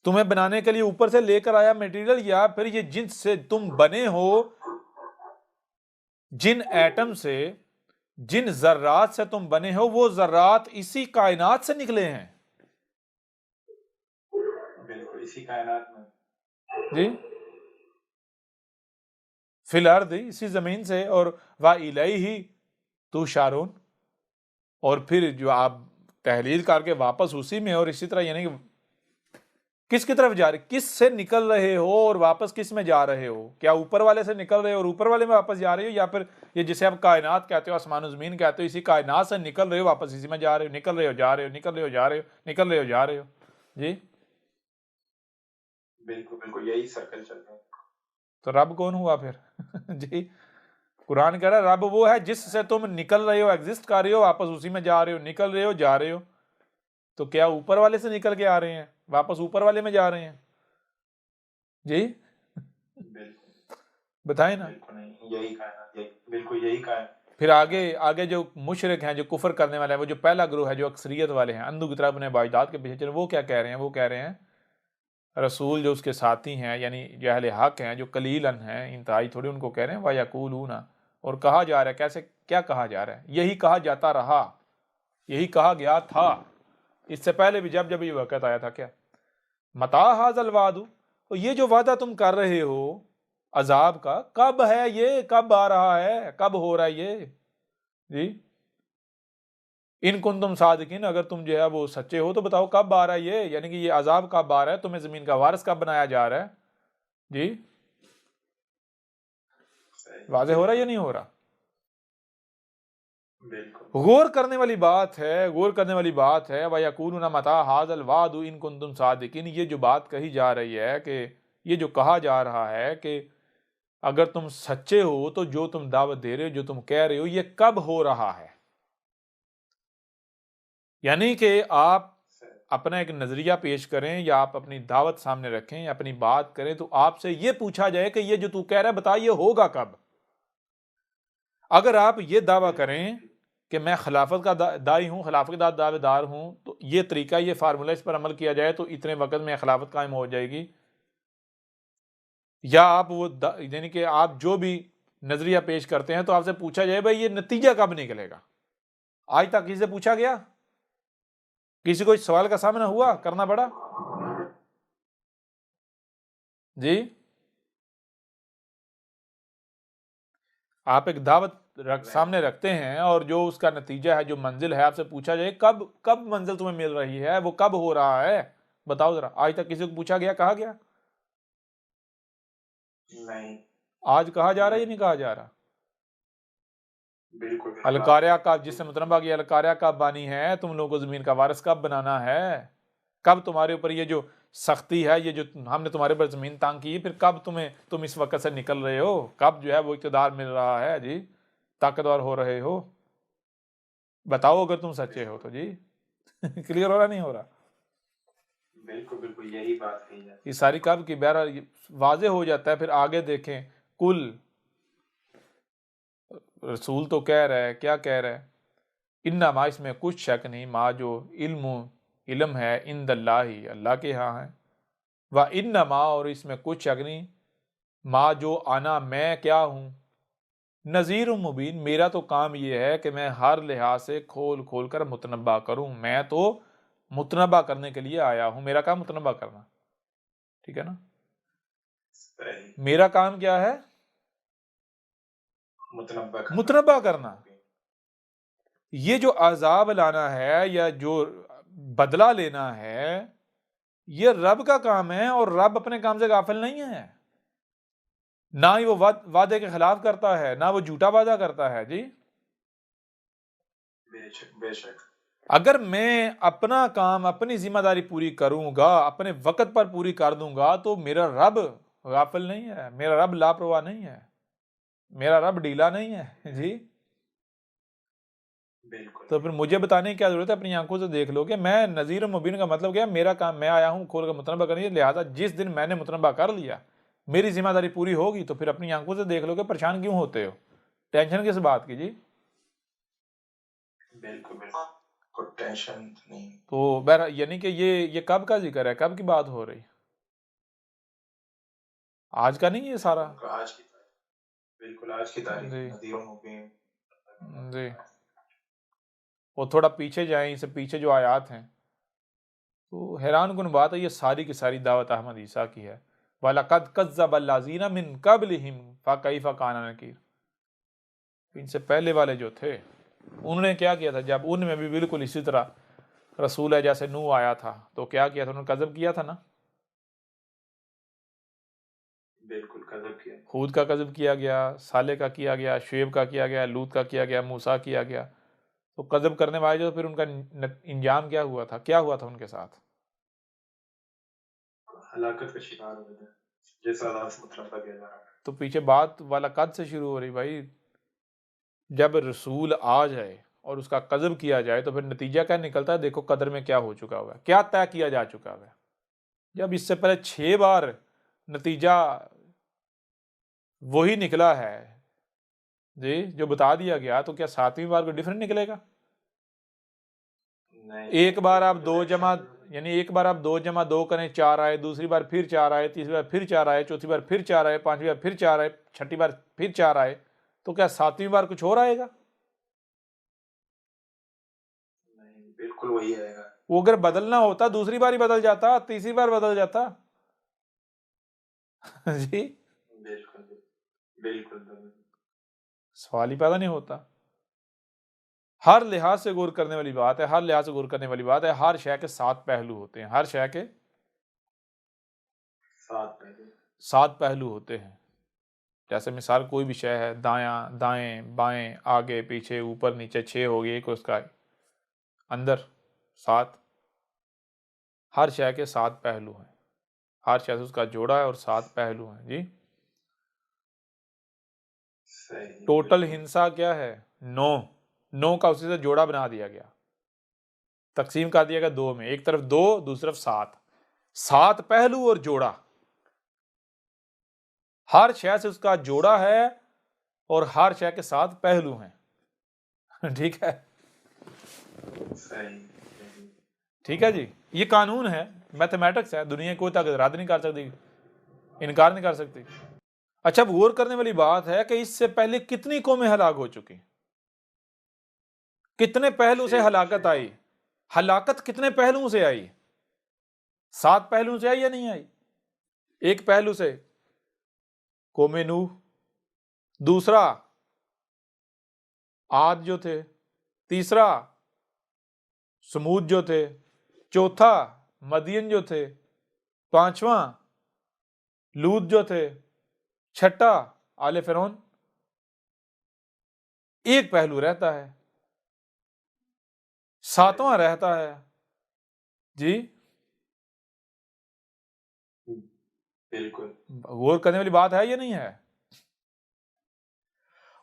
تمہیں بنانے کے لیے اوپر سے لے کر آیا مٹیریل، یا پھر یہ جن سے تم بنے ہو، جن ایٹم سے، جن ذرات سے تم بنے ہو، وہ ذرات اسی کائنات سے نکلے ہیں؟ بالکل اسی کائنات میں. جی فی الارض، اسی زمین سے، اور وَإِلَيْهِ تُحْشَرُونَ، اور پھر جو آپ تحلیل کر کے واپس اسی میں، اور اسی طرح یعنی کہ کس کی طرف جا رہے، کس سے نکل رہے ہو اور واپس کس میں جا رہے ہو؟ کیا اوپر والے سے نکل رہے ہو اور اوپر والے میں واپس جا رہے ہو، یا پھر یہ جسے آپ کائنات کہتے ہو، آسمان و زمین کہتے ہو، اسی کائنات سے نکل رہے ہو واپس اسی میں جا رہے ہو، نکل رہے ہو جا رہے ہو، نکل رہے ہو جا رہے ہو، نکل رہے ہو جا رہے ہو؟ جی بالکل بالکل یہی سرکل چل رہا ہے. تو رب کون ہوا پھر؟ جی قرآن کہہ رہا ہے رب وہ ہے جس سے تم نکل رہے ہو، ایگزسٹ کر رہے ہو، واپس اسی میں جا رہے ہو، نکل رہے ہو جا رہے ہو. تو کیا اوپر والے سے نکل کے آ رہے ہیں واپس اوپر والے میں جا رہے ہیں؟ جی بالکل بتائیں نا. بالکل نہیں، یہی کائنات، بالکل یہی کائنات. پھر آگے جو مشرک ہیں، جو کفر کرنے والے ہیں، وہ جو پہلا گروہ ہے جو اکثریت والے ہیں، اندھو کی طرح اپنے باعداد کے پیچھے چلے، وہ کیا کہہ رہے ہیں؟ وہ کہہ رہے ہیں رسول جو اس کے ساتھی ہیں، یعنی جو اہل حق ہیں، جو قلیلاً ہیں، انتہائی تھوڑی، ان کو کہہ رہے ہیں وَيَقُولُونَ، اور کہا جا رہا ہے، کیسے کیا کہا جا رہا ہے؟ یہی کہا جاتا رہا، یہی کہا گیا تھا اس سے پہلے بھی، جب یہ وقت آیا تھا. کیا مَتَىٰ هَٰذَا الْوَعْدُ، تو یہ جو وعدہ تم کر رہے ہو عذاب کا، کب ہے یہ؟ کب آ رہا ہے؟ کب ہو رہا ہے یہ؟ جی ان کنتم صادقین، اگر تم جو ہے وہ سچے ہو تو بتاؤ کب آ رہا ہے یہ، یعنی کہ یہ عذاب کب آ رہا ہے، تمہیں زمین کا وارث کب بنایا جا رہا ہے؟ جی واضح ہو رہا ہے یا نہیں ہو رہا؟ بالکل غور کرنے والی بات ہے، غور کرنے والی بات ہے. وَيَقُولُونَ مَتَىٰ هَٰذَا الْوَعْدُ إِن كُنتُمْ صَادِقِينَ، یہ جو بات کہی جا رہی ہے، کہ یہ جو کہا جا رہا ہے کہ اگر تم سچے ہو تو جو تم دعوت دے رہے ہو، جو تم کہہ رہے ہو، یہ کب ہو رہا ہے؟ یعنی کہ آپ اپنا ایک نظریہ پیش کریں، یا آپ اپنی دعوت سامنے رکھیں، یا اپنی بات کریں، تو آپ سے یہ پوچھا جائے کہ یہ جو تو کہہ رہا ہے بتا یہ ہوگا کب؟ اگر آپ یہ دعویٰ کریں کہ میں خلافت کا داعی ہوں، خلافت کا دعوے دار ہوں، تو یہ طریقہ، یہ فارمولہ اس پر عمل کیا جائے تو اتنے وقت میں خلافت قائم ہو جائے گی. یا آپ وہ یعنی کہ آپ جو بھی نظریہ پیش کرتے ہیں تو آپ سے پوچھا جائے بھائی یہ نتیجہ کب نکلے گا؟ آج تک کسی سے پوچھا گیا؟ کسی کو اس سوال کا سامنا ہوا، کرنا پڑا؟ جی آپ ایک دعوت سامنے رکھتے ہیں، اور جو اس کا نتیجہ ہے، جو منزل ہے، آپ سے پوچھا جائے کب منزل تمہیں مل رہی ہے، وہ کب ہو رہا ہے، بتاؤ ذرا. آج تک کسی کو پوچھا گیا، کہا گیا؟ نہیں. آج کہا جا رہا ہے یا نہیں کہا جا رہا؟ بالکل القاریہ کا، جس سے مطلب کہ القاریہ کب بانی ہے، تم لوگوں کو زمین کا وارث کب بنانا ہے، کب تمہارے اوپر یہ جو سختی ہے، یہ جو ہم نے تمہارے اوپر زمین تانگ کی، پھر کب تم اس وقت سے نکل رہے ہو، کب جو ہے وہ اقتدار مل رہا ہے، جی طاقتور ہو رہے ہو، بتاؤ اگر تم سچے ہو تو. جی کلیئر ہو رہا نہیں ہو رہا؟ بالکل بالکل یہی بات کہی ہے. یہ ساری کب کی بہرحال واضح ہو جاتا ہے. پھر آگے دیکھیں، کل رسول تو کہہ رہا ہے، کیا کہہ رہا ہے؟ انما، اس میں کچھ شک نہیں، ما جو علم ہے عند اللہ، اللہ کے ہاں ہے، وَإِنَّمَا اور اس میں کچھ شک نہیں، ما جو آنا میں کیا ہوں، نذیر مبین میرا تو کام یہ ہے کہ میں ہر لحاظ سے کھول کھول کر متنبع کروں، میں تو متنبع کرنے کے لیے آیا ہوں، میرا کام متنبع کرنا، ٹھیک ہے نا؟ صحیح میرا کام کیا ہے؟ متنبع کرنا۔ یہ جو عذاب لانا ہے یا جو بدلہ لینا ہے یہ رب کا کام ہے، اور رب اپنے کام سے غافل نہیں ہے، نہ ہی وہ وعدے کے خلاف کرتا ہے، نہ وہ جھوٹا وعدہ کرتا ہے جی۔ بے شک اگر میں اپنا کام اپنی ذمہ داری پوری کروں گا، اپنے وقت پر پوری کر دوں گا، تو میرا رب غافل نہیں ہے، میرا رب لاپرواہ نہیں ہے، میرا رب ڈھیلا نہیں ہے جی۔ بالکل تو پھر مجھے بتانے کی کیا ضرورت ہے، اپنی آنکھوں سے دیکھ لو کہ میں نذیر مبین کا مطلب کیا، میرا کام میں آیا ہوں کھول کر متنبع کرنے، لہٰذا جس دن میں نے متنبع کر لیا میری ذمہ داری پوری ہوگی، تو پھر اپنی آنکھوں سے دیکھ لو کہ پریشان کیوں ہوتے ہو، ٹینشن کس بات کی جی؟ بالکل بالکل کوئی ٹینشن نہیں۔ تو بہر یعنی کہ یہ کب کا ذکر ہے، کب کی بات ہو رہی؟ آج کا نہیں، یہ سارا آج کی تاریخ، بالکل آج کی تاریخ جی نذیر مبین جی۔ اور تھوڑا پیچھے جائیں، اس سے پیچھے جو آیات ہیں تو حیران کن بات ہے، یہ ساری کی ساری دعوت احمد عیسیٰ کی ہے۔ وَلَقَدْ كَذَّبَ الَّذِينَ مِن قَبْلِهِمْ فَكَيْفَ كَانَ نَكِيرِ، ان سے پہلے والے جو تھے انہوں نے کیا کیا تھا، جب ان میں بھی بالکل اسی طرح رسول ہے جیسے نوح آیا تھا تو کیا کیا تھا، انہوں نے کذب کیا تھا نا، بالکل کذب کیا، ہود کا کذب کیا گیا، صالح کا کیا گیا، شعیب کا کیا گیا، لوط کا کیا گیا، موسیٰ کیا گیا۔ تو کذب کرنے والے جو پھر ان کا انجام کیا ہوا تھا، کیا ہوا تھا ان کے ساتھ؟ ہلاکت کا شکار ہوئے تھے، جس عذاب سے متنبع کیا جا رہا ہے۔ تو پیچھے بات وَلَقَدْ سے شروع ہو رہی بھائی، جب رسول آ جائے اور اس کا کذب کیا جائے تو پھر نتیجہ کیا نکلتا ہے، دیکھو قدر میں کیا ہو چکا ہوا ہے، کیا طے کیا جا چکا ہوا ہے۔ جب اس سے پہلے 6 بار نتیجہ وہی نکلا ہے جی جو بتا دیا گیا، تو کیا 7ویں بار کو ڈیفرنٹ نکلے گا؟ ایک بار آپ 2 جمع یعنی ایک بار آپ 2 جمع 2 کریں 4 آئے، دوسری بار پھر 4 آئے، تیسری بار پھر 4 آئے، چوتھی بار پھر 4 آئے، 5ویں بار پھر 4 آئے، 6ٹھی بار پھر 4 آئے، تو کیا 7ویں بار کچھ اور آئے گا؟ نہیں، بالکل وہی آئے گا۔ وہ اگر بدلنا ہوتا دوسری بار ہی بدل جاتا، تیسری بار بدل جاتا جی، بالکل بالکل سوال ہی پیدا نہیں ہوتا۔ ہر لحاظ سے غور کرنے والی بات ہے، ہر لحاظ سے غور کرنے والی بات ہے، ہر شے کے 7 پہلو ہوتے ہیں، ہر شے کے 7 پہلو ہوتے ہیں۔ جیسے مثال کوئی بھی شے ہے، دایاں دائیں بائیں آگے پیچھے اوپر نیچے 6 ہوگی، ایک اس کا اندر 7، ہر شے کے 7 پہلو ہیں، ہر شے سے اس کا جوڑا ہے اور 7 پہلو ہیں جی۔ ٹوٹل ہنسا کیا ہے؟ 9 کا اسی سے جوڑا بنا دیا گیا، تقسیم کر دیا گیا 2 میں، ایک طرف 2 دوسری طرف 7 پہلو اور جوڑا، ہر شے سے اس کا جوڑا ہے اور ہر شے کے 7 پہلو ہیں، ٹھیک ہے؟ ٹھیک ہے جی، یہ قانون ہے، میتھمیٹکس ہے، دنیا کوئی طاقت رد نہیں کر سکتی، انکار نہیں کر سکتی۔ اچھا، اب غور کرنے والی بات ہے کہ اس سے پہلے کتنی قومیں ہلاک ہو چکی، کتنے پہلو سے ہلاکت آئی، ہلاکت کتنے پہلوؤں سے آئی؟ 7 پہلوؤں سے آئی یا نہیں آئی؟ ایک پہلو سے قوم نوح، دوسرا عاد جو تھے، تیسرا سمود جو تھے، چوتھا مدین جو تھے، 5واں لوط جو تھے، 6ٹھا آل فرعون۔ ایک پہلو رہتا ہے، 7واں رہتا ہے جی۔ بالکل غور کرنے والی بات ہے یا نہیں ہے؟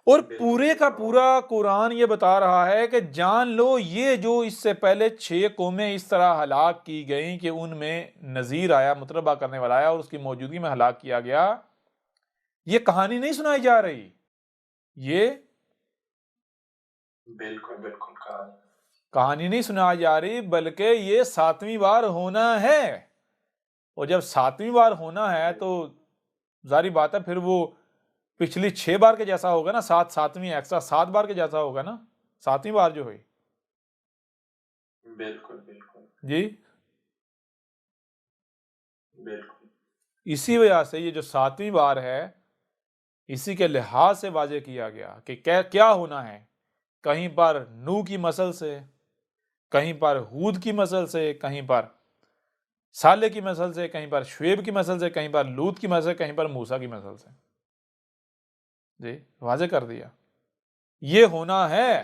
اور پورے کا پورا قرآن یہ بتا رہا ہے کہ جان لو یہ جو اس سے پہلے 6 قومیں اس طرح ہلاک کی گئیں کہ ان میں نذیر آیا، متنبع کرنے والا آیا اور اس کی موجودگی میں ہلاک کیا گیا، یہ کہانی نہیں سنائی جا رہی، یہ بالکل کہانی نہیں سنائی جا رہی، بلکہ یہ 7ویں بار ہونا ہے۔ اور جب 7ویں بار ہونا ہے تو ظاہری بات ہے پھر وہ پچھلی 6 بار کے جیسا ہوگا نا، 7ویں ایکسٹرا 7 بار کے جیسا ہوگا نا 7ویں بار جو ہوئی. بالکل بالکل جی بالکل اسی وجہ سے یہ جو 7ویں بار ہے اسی کے لحاظ سے واضح کیا گیا کہ کیا ہونا ہے. کہیں پر نوح کی نسل سے، کہیں پر ہود کی نسل سے، کہیں پر صالح کی نسل سے، کہیں پر شعیب کی نسل سے، کہیں پر لوط کی نسل سے، کہیں پر موسیٰ کی نسل سے. جی واضح کر دیا یہ ہونا ہے،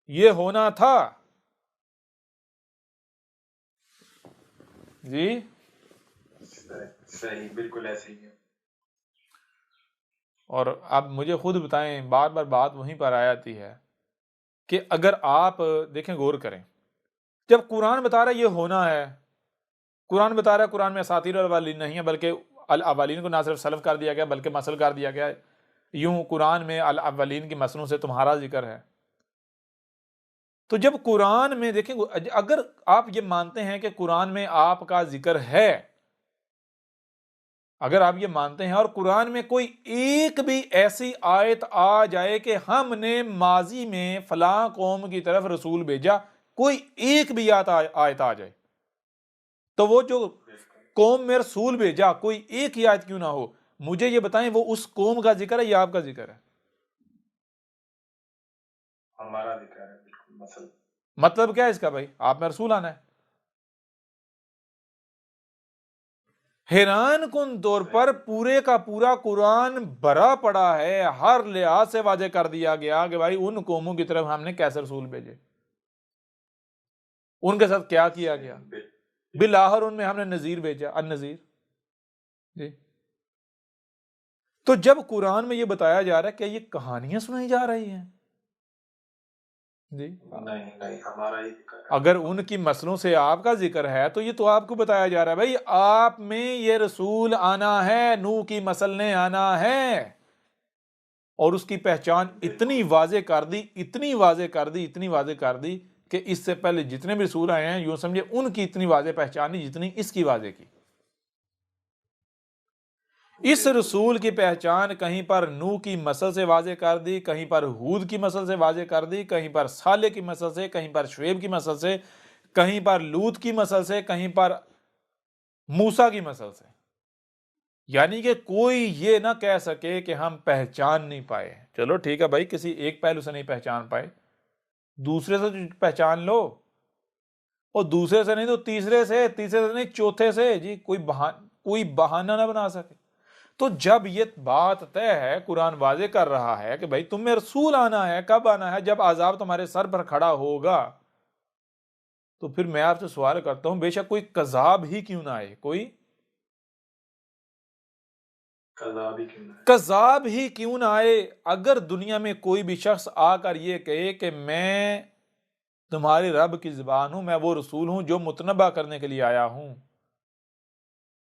یہ ہونا تھا. جی صحیح بالکل ایسے ہی ہے. اور اب مجھے خود بتائیں، بار بار بات وہیں پر آ جاتی ہے کہ اگر آپ دیکھیں غور کریں، جب قرآن بتا رہا ہے یہ ہونا ہے، قرآن بتا رہا ہے قرآن میں اساطیر الاولین نہیں ہے بلکہ الاولین کو نہ صرف سلف کر دیا گیا بلکہ مثل کر دیا گیا. یوں قرآن میں الاولین کی مثلوں سے تمہارا ذکر ہے. تو جب قرآن میں دیکھیں، اگر آپ یہ مانتے ہیں کہ قرآن میں آپ کا ذکر ہے، اگر آپ یہ مانتے ہیں اور قرآن میں کوئی ایک بھی ایسی آیت آ جائے کہ ہم نے ماضی میں فلاں قوم کی طرف رسول بھیجا، کوئی ایک بھی آیت آ جائے، تو وہ جو قوم میں رسول بھیجا کوئی ایک ہی آیت کیوں نہ ہو، مجھے یہ بتائیں وہ اس قوم کا ذکر ہے یا آپ کا ذکر ہے؟ ہمارا ذکر ہے بالکل. مطلب کیا ہے اس کا بھائی؟ آپ میں رسول آنا ہے. حیران کن طور پر پورے کا پورا قرآن بھرا پڑا ہے، ہر لحاظ سے واضح کر دیا گیا کہ بھائی ان قوموں کی طرف ہم نے کیسے رسول بھیجے، ان کے ساتھ کیا کیا گیا. بالآخر ان میں ہم نے نذیر بھیجا، النذیر. جی تو جب قرآن میں یہ بتایا جا رہا ہے، کیا یہ کہانیاں سنائی جا رہی ہیں؟ جی نہیں ہمارا ہی ذکر ہے. اگر ان کی مسلوں سے آپ کا ذکر ہے تو یہ تو آپ کو بتایا جا رہا ہے بھائی آپ میں یہ رسول آنا ہے، نوح کی نسل نے آنا ہے، اور اس کی پہچان اتنی واضح کر دی، اتنی واضح کر دی، اتنی واضح کر دی کہ اس سے پہلے جتنے بھی رسول آئے ہیں یوں سمجھے ان کی اتنی واضح پہچان نہیں جتنی اس کی واضح کی. اس رسول کی پہچان کہیں پر نوح کی نسل سے واضح کر دی، کہیں پر ہود کی نسل سے واضح کر دی، کہیں پر صالح کی نسل سے، کہیں پر شعیب کی نسل سے، کہیں پر لوط کی نسل سے، کہیں پر موسیٰ کی نسل سے. یعنی کہ کوئی یہ نہ کہہ سکے کہ ہم پہچان نہیں پائے. چلو ٹھیک ہے بھائی، کسی ایک پہلو سے نہیں پہچان پائے، دوسرے سے پہچان لو، اور دوسرے سے نہیں تو تیسرے سے، تیسرے سے نہیں چوتھے سے. جی کوئی بہانہ نہ بنا سکے. تو جب یہ بات طے ہے، قرآن واضح کر رہا ہے کہ بھائی تم میں رسول آنا ہے. کب آنا ہے؟ جب عذاب تمہارے سر پر کھڑا ہوگا. تو پھر میں آپ سے سوال کرتا ہوں، بے شک کوئی کذاب ہی کیوں نہ آئے، کوئی کذاب ہی کیوں نہ آئے. اگر دنیا میں کوئی بھی شخص آ کر یہ کہے کہ میں تمہارے رب کی زبان ہوں، میں وہ رسول ہوں جو متنبع کرنے کے لیے آیا ہوں،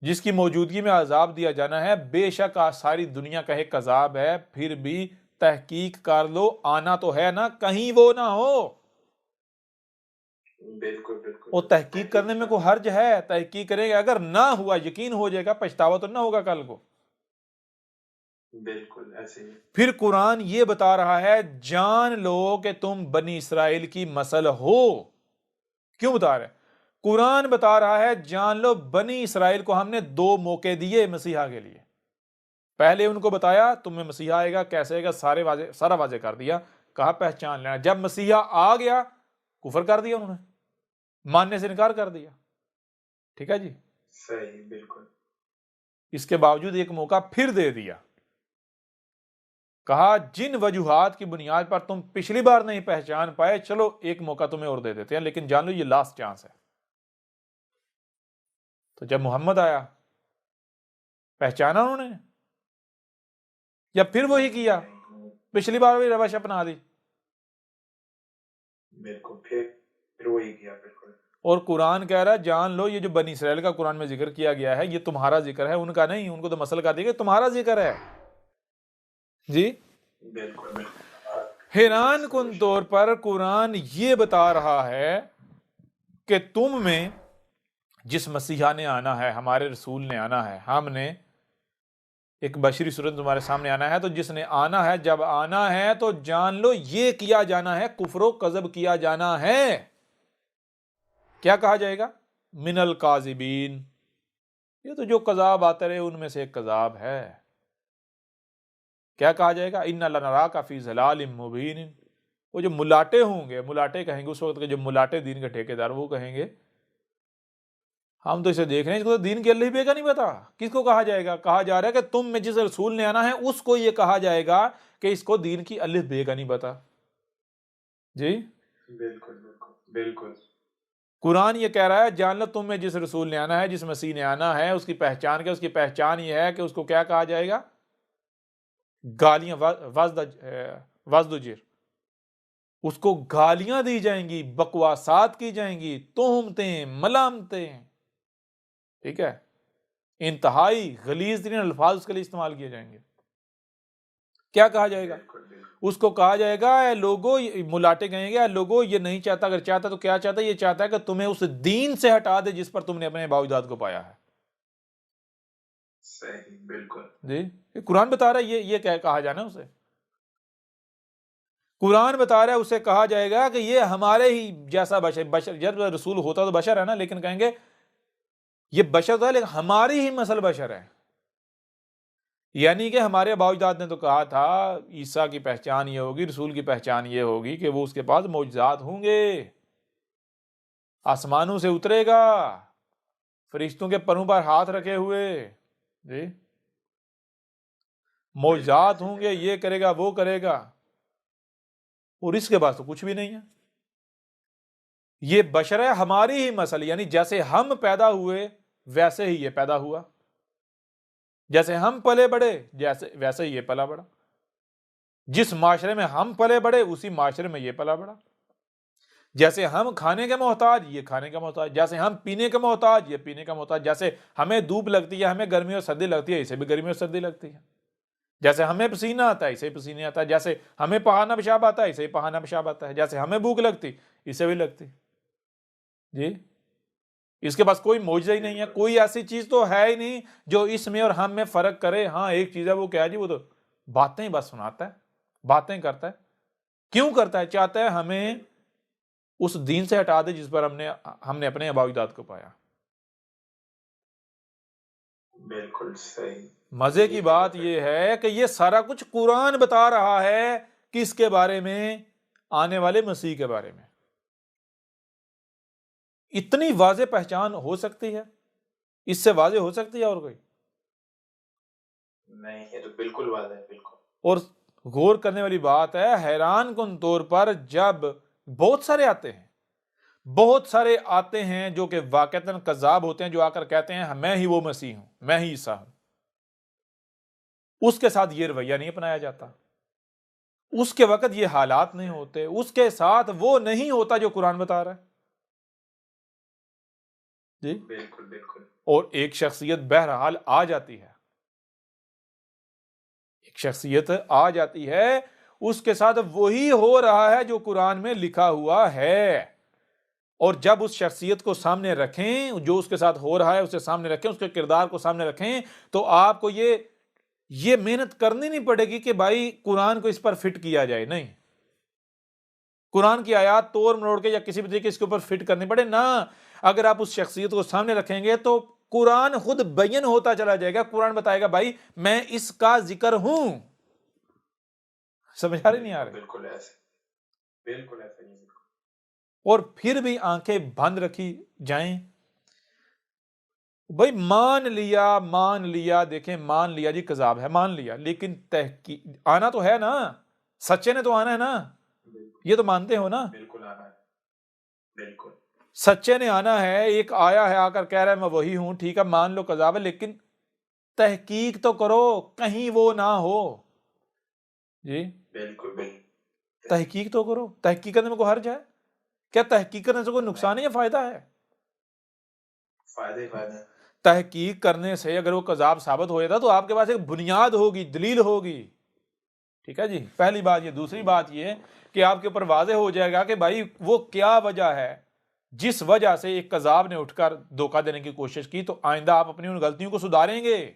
جس کی موجودگی میں عذاب دیا جانا ہے، بے شک ساری دنیا کہے کذاب ہے، پھر بھی تحقیق کر لو، آنا تو ہے نا، کہیں وہ نہ ہو. بالکل بالکل. اور تحقیق کرنے میں کوئی حرج ہے؟ تحقیق کریں گے، اگر نہ ہوا یقین ہو جائے گا، پچھتاوا تو نہ ہوگا کل کو. بالکل ایسے ہی. پھر قرآن یہ بتا رہا ہے جان لو کہ تم بنی اسرائیل کی نسل ہو. کیوں بتا رہے ہیں؟ قرآن بتا رہا ہے جان لو بنی اسرائیل کو ہم نے 2 موقع دیے مسیحا کے لیے. پہلے ان کو بتایا تم میں مسیحا آئے گا، کیسے آئے گا، سارا واضح کر دیا، کہا پہچان لینا. جب مسیحا آ گیا کفر کر دیا، انہوں نے ماننے سے انکار کر دیا. ٹھیک ہے جی، صحیح بالکل. اس کے باوجود ایک موقع پھر دے دیا، کہا جن وجوہات کی بنیاد پر تم پچھلی بار نہیں پہچان پائے، چلو ایک موقع تمہیں اور دے دیتے ہیں، لیکن جان لو یہ لاسٹ چانس ہے. تو جب محمد آیا پہچانا انہوں نے، یا پھر وہی کیا، پچھلی بار وہی روش اپنا دی. بالکل پھر وہی کیا. بالکل. اور قرآن کہہ رہا ہے جان لو یہ جو بنی اسرائیل کا قرآن میں ذکر کیا گیا ہے یہ تمہارا ذکر ہے، ان کا نہیں. ان کو تو مسل کر دیا کہ تمہارا ذکر ہے. جی بالکل. حیران کن طور پر قرآن یہ بتا رہا ہے کہ تم میں جس مسیحا نے آنا ہے، ہمارے رسول نے آنا ہے، ہم نے ایک بشری صورت تمہارے سامنے آنا ہے، تو جس نے آنا ہے، جب آنا ہے تو جان لو یہ کیا جانا ہے، کفر و کذب کیا جانا ہے۔ کیا کہا جائے گا؟ من الکاذبین، یہ تو جو کذاب آتے رہے ان میں سے ایک کذاب ہے۔ کیا کہا جائے گا؟ انا لنراک فی ضلال مبین، وہ جو ملاٹے ہوں گے، ملاٹے کہیں گے اس وقت کے جو ملاٹے دین کے ٹھیکیدار، وہ کہیں گے ہم تو اسے دیکھ رہے ہیں، اس کو تو دین کے اللہ بے کا نہیں پتا۔ کس کو کہا جائے گا؟ کہا جا رہا ہے کہ تم میں جس رسول نے آنا ہے اس کو یہ کہا جائے گا کہ اس کو دین کی الف بے کا نہیں پتا۔ جی بالکل بالکل بالکل قرآن یہ کہہ رہا ہے جان لو تم میں جس رسول نے آنا ہے، جس مسیح نے آنا ہے، اس کی پہچان کیا؟ اس کی پہچان یہ ہے کہ اس کو کیا کہا جائے گا؟ گالیاں، وزدجر، اس کو گالیاں دی جائیں گی، بکواسات کی جائیں گی، تہمتیں، ملامتیں، ٹھیک ہے، انتہائی غلیظ ترین الفاظ اس کے لیے استعمال کیے جائیں گے۔ کیا کہا جائے گا؟ اس کو کہا جائے گا اے لوگو، ملاٹے کہیں گے اے لوگو یہ نہیں چاہتا، اگر چاہتا تو کیا چاہتا ہے؟ یہ چاہتا ہے کہ تمہیں اس دین سے ہٹا دے جس پر تم نے اپنے باوجداد کو پایا ہے۔ صحیح، بالکل جی یہ قرآن بتا رہا ہے، یہ کیا کہا جانا اسے؟ قرآن بتا رہا ہے اسے کہا جائے گا کہ یہ ہمارے ہی جیسا بشر، جب رسول ہوتا تو بشر ہے نا، لیکن کہیں گے یہ بشر تو ہے لیکن ہماری ہی مثل بشر ہے۔ یعنی کہ ہمارے باوجداد نے تو کہا تھا عیسیٰ کی پہچان یہ ہوگی، رسول کی پہچان یہ ہوگی کہ وہ اس کے پاس معجزات ہوں گے، آسمانوں سے اترے گا، فرشتوں کے پروں پر ہاتھ رکھے ہوئے، جی معجزات ہوں گے، یہ کرے گا، وہ کرے گا، اور اس کے بعد تو کچھ بھی نہیں ہے۔ یہ بشر ہے ہماری ہی مثل، یعنی جیسے ہم پیدا ہوئے ویسے ہی یہ پیدا ہوا، جیسے ہم پلے بڑے ویسے ہی یہ پلا بڑا، جس معاشرے میں ہم پلے بڑے اسی معاشرے میں یہ پلا بڑا، جیسے ہم کھانے کے محتاج یہ کھانے کا محتاج، جیسے ہم پینے کا محتاج یہ پینے کا محتاج، جیسے ہمیں دھوپ لگتی ہے، ہمیں گرمی اور سردی لگتی ہے، اسے بھی گرمی اور سردی لگتی ہے، جیسے ہمیں پسینہ آتا ہے اسے پسینے آتا ہے، جیسے ہمیں پہانا پیشاب آتا ہے اسے پہانا پیشاب آتا ہے، جیسے ہمیں بھوک لگتی اسے بھی لگتی۔ جی اس کے پاس کوئی معجزہ ہی نہیں ہے، کوئی ایسی چیز تو ہے ہی نہیں جو اس میں اور ہم میں فرق کرے۔ ہاں ایک چیز ہے، وہ کیا ہے جی؟ وہ تو باتیں بس سناتا ہے، باتیں کرتا ہے۔ کیوں کرتا ہے؟ چاہتا ہے ہمیں اس دین سے ہٹا دے جس پر ہم نے اپنے باوجداد کو پایا۔ بالکل صحیح۔ مزے کی بات یہ ہے کہ یہ سارا کچھ قرآن بتا رہا ہے کس کے بارے میں؟ آنے والے مسیح کے بارے میں۔ اتنی واضح پہچان ہو سکتی ہے؟ اس سے واضح ہو سکتی ہے اور کوئی؟ نہیں، یہ تو بالکل واضح ہے، بالکل۔ اور غور کرنے والی بات ہے، حیران کن طور پر جب بہت سارے آتے ہیں جو کہ واقعتاً کذاب ہوتے ہیں، جو آ کر کہتے ہیں میں ہی وہ مسیح ہوں، میں ہی عیسیٰ ہوں، اس کے ساتھ یہ رویہ نہیں اپنایا جاتا، اس کے وقت یہ حالات نہیں ہوتے، اس کے ساتھ وہ نہیں ہوتا جو قرآن بتا رہا ہے۔ جی بالکل بالکل۔ اور ایک شخصیت بہرحال آ جاتی ہے، ایک شخصیت آ جاتی ہے، اس کے ساتھ وہی ہو رہا ہے جو قرآن میں لکھا ہوا ہے، اور جب اس شخصیت کو سامنے رکھیں، جو اس کے ساتھ ہو رہا ہے اسے سامنے رکھیں، اس کے کردار کو سامنے رکھیں، تو آپ کو یہ محنت کرنی نہیں پڑے گی کہ بھائی قرآن کو اس پر فٹ کیا جائے، نہیں، قرآن کی آیات توڑ مروڑ کے یا کسی بھی طریقے اس کے اوپر فٹ کرنی پڑے نہ۔ اگر آپ اس شخصیت کو سامنے رکھیں گے تو قرآن خود بیان ہوتا چلا جائے گا، قرآن بتائے گا بھائی میں اس کا ذکر ہوں۔ سمجھ آ رہی نہیں آ رہی؟ بالکل ایسے، بالکل ایسے نہیں۔ اور پھر بھی آنکھیں بند رکھی جائیں، بھائی مان لیا، دیکھیں مان لیا جی کذاب ہے، مان لیا، لیکن تحقیق آنا تو ہے نا، سچے نے تو آنا ہے نا، یہ تو مانتے ہو نا؟ بالکل آنا ہے، بالکل سچے نے آنا ہے، ایک آیا ہے آ کر کہہ رہا ہے میں وہی ہوں، ٹھیک ہے مان لو کذاب ہے، لیکن تحقیق تو کرو کہیں وہ نہ ہو۔ جی بالکل بالکل، تحقیق تو کرو، تحقیق کرنے میں کوئی حرج ہے؟ کیا تحقیق کرنے سے کوئی نقصان ہے یا فائدہ ہے؟ فائدہ۔ تحقیق کرنے سے اگر وہ کذاب ثابت ہو جاتا تو آپ کے پاس ایک بنیاد ہوگی، دلیل ہوگی، ٹھیک ہے جی، پہلی بات یہ۔ دوسری بات یہ کہ آپ کے اوپر واضح ہو جائے گا کہ بھائی وہ کیا وجہ ہے جس وجہ سے ایک قذاب نے اٹھ کر دھوکہ دینے کی کوشش کی، تو آئندہ آپ اپنی ان غلطیوں کو سدھاریں گے.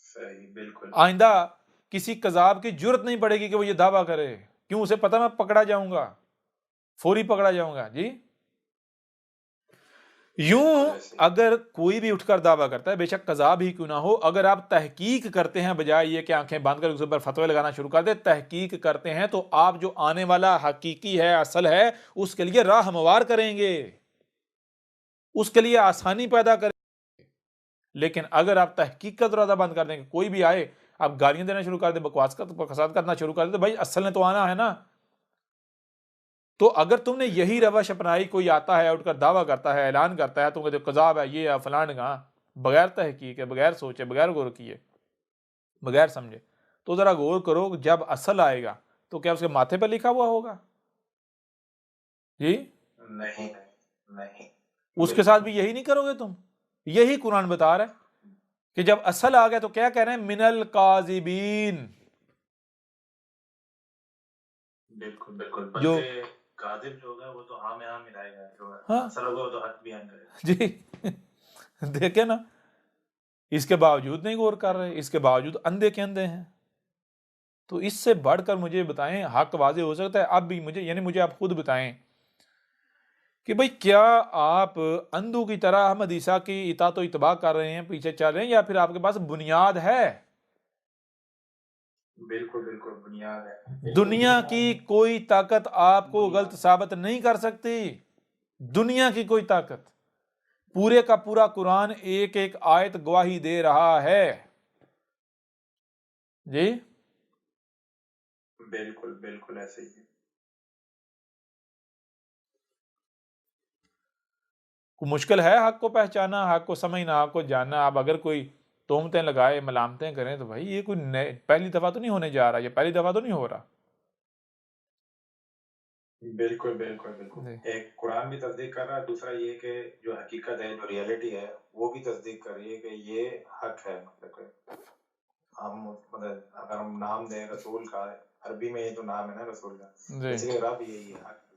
صحیح، بالکل آئندہ کسی قذاب کی جرت نہیں پڑے گی کہ وہ یہ دعویٰ کرے. کیوں؟ اسے پتہ میں پکڑا جاؤں گا، فوری پکڑا جاؤں گا. جی یوں اگر کوئی بھی اٹھ کر دعویٰ کرتا ہے، بے شک قذاب ہی کیوں نہ ہو، اگر آپ تحقیق کرتے ہیں بجائے یہ کہ آنکھیں باندھ کر اس پر فتوے لگانا شروع کر دیں، تحقیق کرتے ہیں تو آپ جو آنے والا حقیقی ہے، اصل ہے، اس کے لیے راہ ہموار کریں گے، اس کے لیے آسانی پیدا کریں گے. لیکن اگر آپ تحقیق کا دروازہ بند کر دیں کہ کوئی بھی آئے آپ گالیاں دینا شروع کر دیں، بکواس فساد کرنا شروع کر دیں، تو بھائی اصل نے تو آنا ہے نا. تو اگر تم نے یہی روش اپنائی، کوئی آتا ہے اٹھ کر دعویٰ کرتا ہے، اعلان کرتا ہے، تم کہتے ہو قذاب ہے، یہ ہے فلان گاں، بغیر تحقیق ہے، بغیر سوچے، بغیر غور کیے، بغیر سمجھے. تو ذرا غور کرو، جب اصل آئے گا تو کیا اس کے ماتھے پہ لکھا ہوا ہوگا؟ جی نہیں نہیں، اس کے ساتھ بھی یہی نہیں کرو گے تم؟ یہی قرآن بتا رہا ہے کہ جب اصل آ گیا تو کیا کہہ رہے ہیں؟ من الکاذبین. بالکل بالکل، جو بلکہ کاذب جو ہوگا وہ تو ہاں میں ہاں ملائے گا، جو ہاں اصل ہوگا وہ تو حق بیان کرے گا. جی دیکھیں نا، اس کے باوجود نہیں غور کر رہے، اس کے باوجود اندھے کے اندھے ہیں. تو اس سے بڑھ کر مجھے بتائیں حق واضح ہو سکتا ہے؟ اب بھی مجھے آپ خود بتائیں کہ بھئی کیا آپ اندھوں کی طرح احمد عیسیٰ کی اطاعت و اتباع کر رہے ہیں، پیچھے چل رہے ہیں، یا پھر آپ کے پاس بنیاد ہے؟ بالکل بالکل بنیاد ہے. دنیا کی کوئی طاقت آپ کو غلط ثابت نہیں کر سکتی، دنیا کی کوئی طاقت. پورے کا پورا قرآن ایک ایک آیت گواہی دے رہا ہے. جی بالکل بالکل ایسے ہی ہے. مشکل ہے حق کو پہچانا، حق کو سمجھنا، حق کو جاننا. اب اگر کوئی تہمتیں لگائے، ملامتیں کریں، تو بھائی یہ کوئی پہلی دفعہ تو نہیں ہونے جا رہا، یہ پہلی دفعہ تو نہیں ہو رہا. بالکل بالکل بالکل، ایک قرآن بھی تصدیق کر رہا ہے، دوسرا یہ کہ جو حقیقت ہے، جو ریئلٹی ہے، وہ بھی تصدیق کر رہی ہے کہ یہ حق ہے. مطلب اگر ہم نام دیں رسول کا، عربی میں یہ تو نام ہے نا رسول کا، جی اس لیے رب یہی ہے، حق